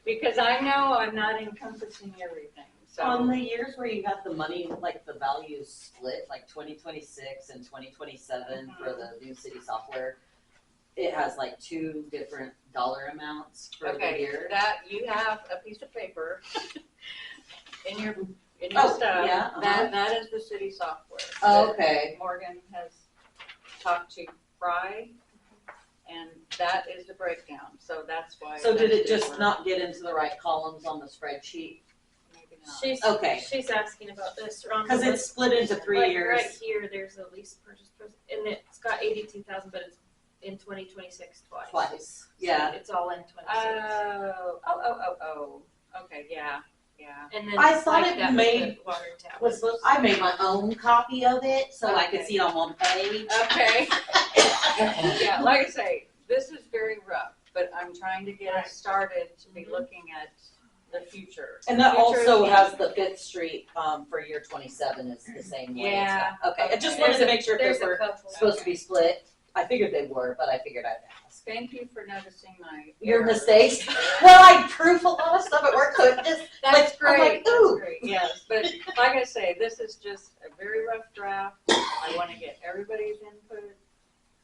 because I know I'm not encompassing everything, On so. the years where you got the money, like the values split, like 2026 and 2027 for the new city software, it has like two different dollar amounts for the Okay, year. that, you have a piece of paper in your Oh, stuff. yeah, uh-huh. That is the city software. Oh, okay. Morgan has talked to Fry, and that is the breakdown, so that's why. So did that's it just different. not get into the right columns on the spreadsheet? Maybe not. She's, Okay. she's asking about this, Ron. Cause it's split into 3 Like, years. right here, there's a lease purchase, and it's got 82,000, but it's in 2026 twice. Twice, So yeah. It's all in 26. Okay, yeah. And then I it's thought like it that with made- the water tower. I made my own copy of it, so I could Okay. see it on one page. Okay. Yeah, like I say, this is very rough, but I'm trying to get us started to be looking at the future. And that The future also is- has the Fifth Street, for year 27 is the same way. and Yeah. stuff. Okay, I just Okay. wanted to make sure if There's they a were couple. supposed to be split. I figured they were, but I figured I'd ask. Thank you for noticing my. Your errors. mistakes? Well, I proof a lot of stuff at work, so it just, That's like, I'm great, like, ooh. that's great, yes, but like I say, this is just a very rough draft. I wanna get everybody's input.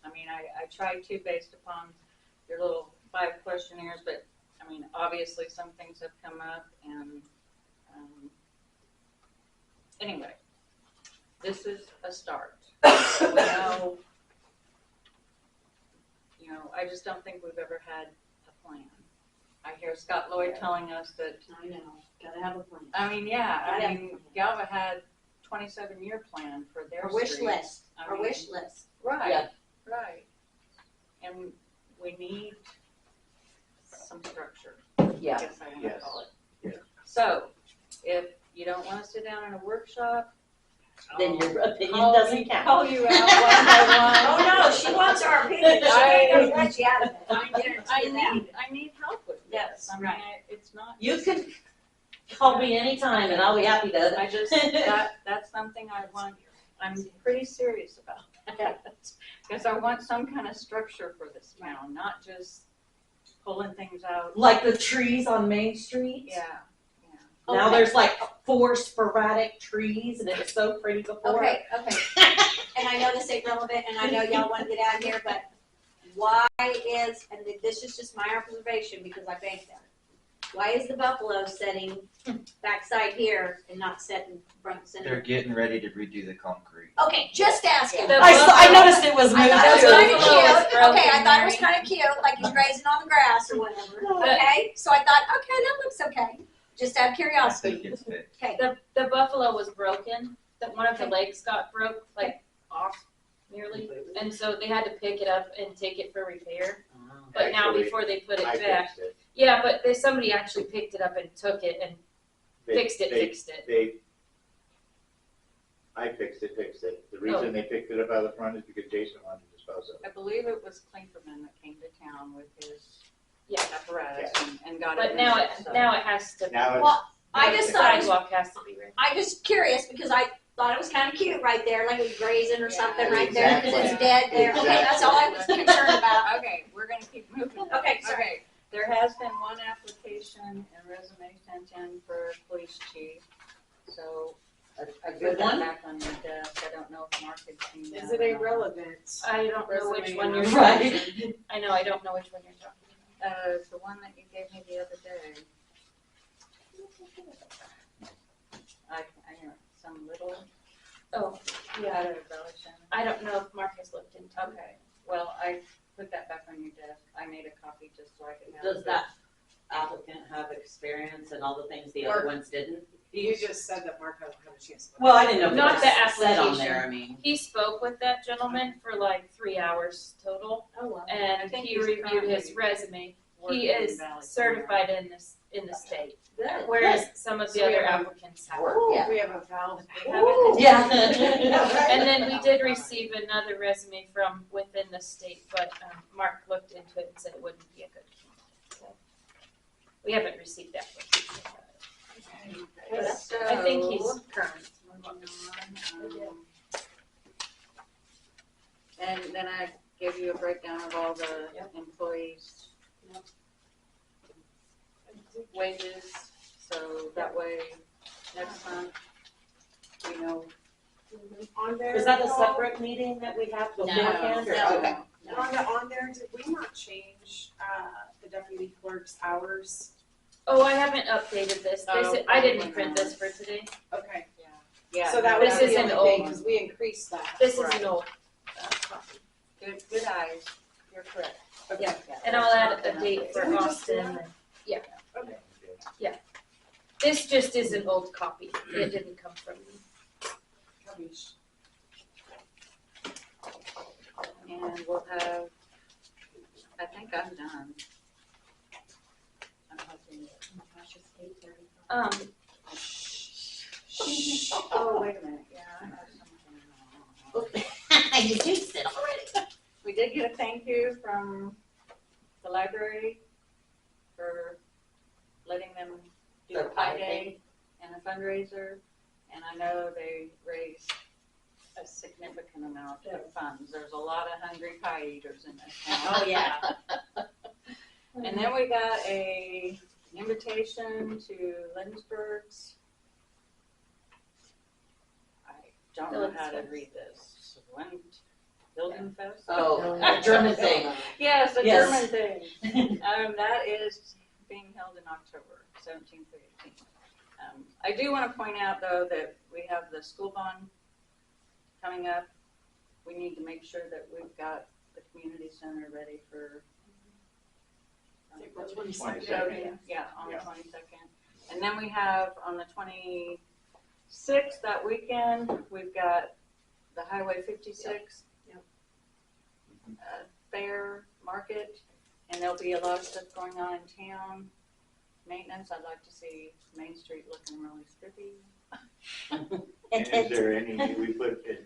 I mean, I tried to based upon your little 5 questionnaires, but, I mean, obviously some things have come up and, anyway, this is a start. We know, you know, I just don't think we've ever had a plan. I hear Scott Lloyd telling us that, I know, gotta have a plan. I mean, yeah, I Yeah. mean, Galva had 27-year plan for their Our wish streets. list, I our mean, wish list. Right, Yeah. right. And we need some structure, Yeah. I guess I wanna Yes. call it. Yeah. So, if you don't wanna sit down in a workshop, Then I'll your opinion call doesn't you- count. Call you out one by Oh, one. no, she wants our opinion, she ain't gonna let you out of it, I guarantee you that. I need help with this. Yes, I mean, right. it's not. You can call me anytime and I'll be happy to. I just, that's something I want, I'm pretty serious about that. Because I want some kind of structure for this town, not just pulling things out. Like the trees on Main Street. Yeah, Now Okay. there's like 4 sporadic trees and it was so pretty before. Okay, okay. And I know this ain't relevant, and I know y'all wanna get out of here, but why is, and this is just my observation, because I bank there. Why is the Buffalo setting backside here and not setting front They're center? getting ready to redo the concrete. Okay, just asking. The I noticed it was I moved thought it was too. kinda Buffalo was cute, okay, I broken, thought it was Mary. kinda cute, like he's grazing on the grass or whatever, okay? So I thought, okay, that looks okay, just out of I curiosity. think it's fixed. Okay, The buffalo was broken, that one of the legs got broke, like off nearly, and so they had to pick it up and take it for repair. But now Actually, before they put it I back, fixed it. yeah, but somebody actually picked it up and took it and fixed it. I fixed it. The Oh. reason they picked it up out of the front is because Jason wanted to dispose of it. I believe it was Klinkerman that came to town with his Yeah. apparatus and got it. But in now there, it, so. now it has to, Now well, I the just thought it was, sidewalk has to be repaired. I just curious, because I thought it was kinda cute right there, like it was grazing or Yeah, something right there, because it's exactly. dead there, okay, that's all I was concerned about. Okay, we're gonna keep moving. Okay, sorry. Okay, there has been one application and resume sent in for police chief, so A I good put that one? back on your desk. I don't know if Mark had seen that. Is it or not. irrelevant? I don't know which Resume one you're and- talking Right. about. I know, I don't know which one you're talking It's the one that you gave me the other day. I know, some little. about. Oh, Yeah. yeah, I don't know if Mark has looked into it. Okay, well, I put that back on your desk. I made a copy just so I could have. Does it. that applicant have experience and all the things the other ones didn't? You just said that Mark hasn't had a chance to look. Well, I didn't know if it Not was the said on application. there, I mean. He spoke with that gentleman for like 3 hours total, Oh, well. I and think he he's reviewed his currently resume. Working He in is Valley certified in the state, Good. whereas some of the So we other have- applicants have. Yeah. We have a valid. Yeah. And then we did receive another resume from within the state, but Mark looked into it and said it wouldn't be a good candidate. So we haven't received that one. So, I think he's current. moving on, and then I gave you a breakdown of all the employees' wages, so that way, next month, we know. On there. Is that a Nicole, separate meeting that we have beforehand? or- No. Okay. On there, did we not change, the deputy clerk's hours? Oh, I haven't updated this. Oh, I didn't probably print not. this for today. Okay, Yeah. so that This was the isn't only thing, old. because we increased that. This is Right. an old copy. Good eyes, you're correct. Okay. And I'll add a date for Did we just do Austin. and- Okay. This just is an old copy. It didn't come from me. Capiche. And we'll have, I think I'm done. I'm hoping. Um, Oh, wait a minute, yeah, I have something. You jinxed it already. We did get a thank you from the library for letting them do Their a pie pie day and a fundraiser. And I know they raised a significant amount of funds. There's a lot of hungry pie eaters in this town. Oh, yeah. And then we got an invitation to Lindbergh's. I don't know how to read this. Wildenfest? Oh, a German thing. Yes, a Yes. German thing. That is being held in October, 17th through 18th. I do want to point out, though, that we have the school bond coming up. We need to make sure that we've got the community center ready for April 22nd. voting. Yeah, on the Yeah. 22nd. And then we have on the 26th, that weekend, we've got the Highway 56 fair market, and there'll be a lot of stuff going on in town. Maintenance, I'd like to see Main Street looking really spiffy. And is there any, we put an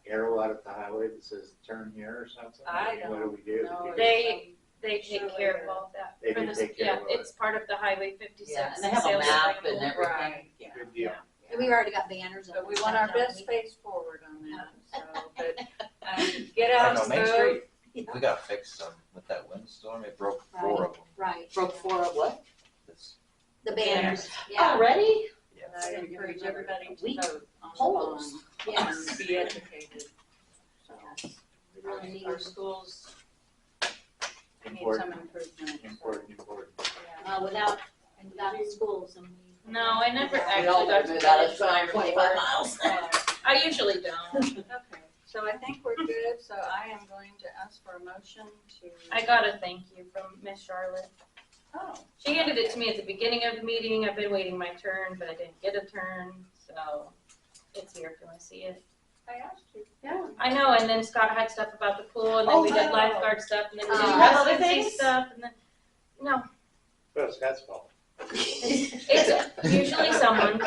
arrow out at the highway that says turn here or something? I What do don't we do? know. They take care of all that. They For do this- take care yeah, of all that. it's part of the Highway 56. Yeah, and they have a sales map agreement. and everything. Right. Yeah. Good deal. We've already got banners. But up we and want our stuff, don't best we? face forward on that, so, but, get I out know, and Main vote. Street, we gotta fix some with that windstorm, it broke 4 of them. Right, Broke 4 of what? This- the banners, yeah, Already? Yeah. I encourage everybody to Weak vote on the polls. bond yes. and be educated. So, We really need our schools need some Important, improvement. so, important. yeah. Without the schools and. No, I never We actually all got gotta to move get out into of time, my 25 report. miles. I usually don't. Okay, so I think we're good, so I am going to ask for a motion to. I got a thank you from Miss Charlotte. Oh, She handed it to me at the beginning of the meeting. I've been waiting my turn, but I didn't get a turn, so it's here if you want to see it. I asked you. Yeah. I know, and then Scott had stuff about the pool, and then Oh, we did wow. lifeguard stuff, and then we did Did you have other residency things? stuff, and then, no, Well, it's Scott's fault. it's usually someone.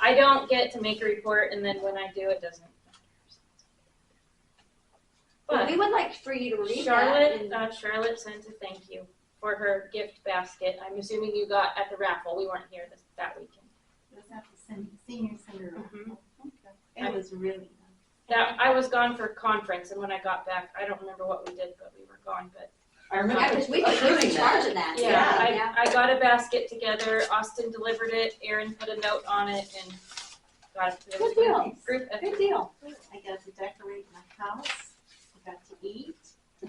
I don't get to make a report, and then when I do, it doesn't Well, matter. we would like for you to But read Charlotte, that. Charlotte sent a thank you for her gift basket. I'm assuming you got at the raffle. We weren't here that weekend. It was at the senior center. Mhm. It was really nice. That I was gone for conference, and when I got back, I don't remember what we did, but we were gone. But I remember Yeah, because we were doing in charge that. of that. yeah, I got a basket together. Austin delivered it. Aaron put a note on it, and got it. It was a Good deal. Group effort. Good deal. I got to decorate my house. I got to eat.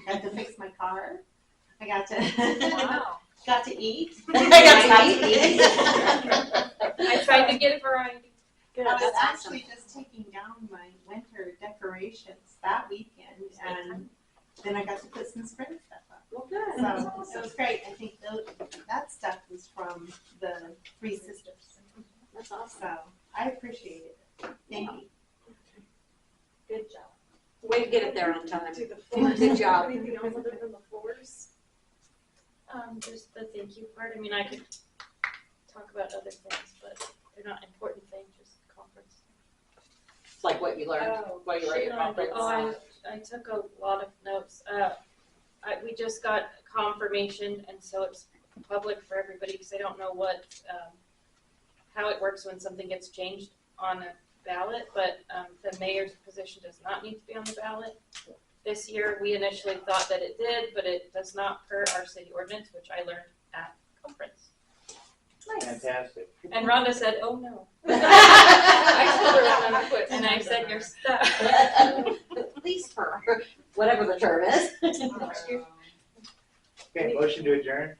I got to fix my car. I got to Wow. got to eat. I tried to get a variety. I was That's actually just taking down my winter decorations that weekend, and then I got to put some spring stuff up. Well, good. So it was great. I think that stuff was from the Three Sisters. That's awesome. So I appreciate it. Thank you. Good job. Way to get it there on time. Do the floors. Good job. Anything else other than the floors? Just the thank you part. I mean, I could talk about other things, but they're not important things. Just conference. Like what you learned, Oh, what you were at your conference. Oh, I took a lot of notes. We just got confirmation, and so it's public for everybody, because I don't know what, how it works when something gets changed on a ballot, but the mayor's position does not need to be on the ballot. This year, we initially thought that it did, but it does not per our city ordinance, which I learned at conference. Fantastic. And Rhonda said, "Oh no." I told her when I quit. And I said, "You're stuck." Please, for whatever the term is. Okay, motion to adjourn?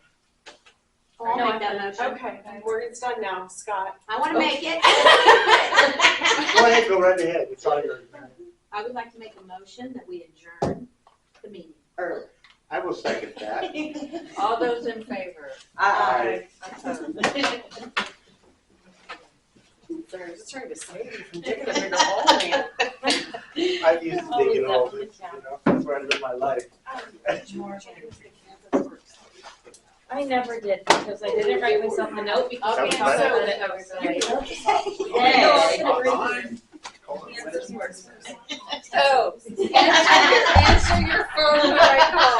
I'll No, make that motion. Okay, it's done now, Scott. I want to make it. Go ahead, go right ahead. It's all yours. I would like to make a motion that we adjourn the meeting early. I will second that. All those in favor? Aye. Opposed? Sorry, I was just trying to save you from digging a bigger hole, man. I used to dig it all, you know, that's where I live my life. I never did, because I didn't write myself a note, because I Okay, can't so- let it everybody. Oh, answer your phone when I call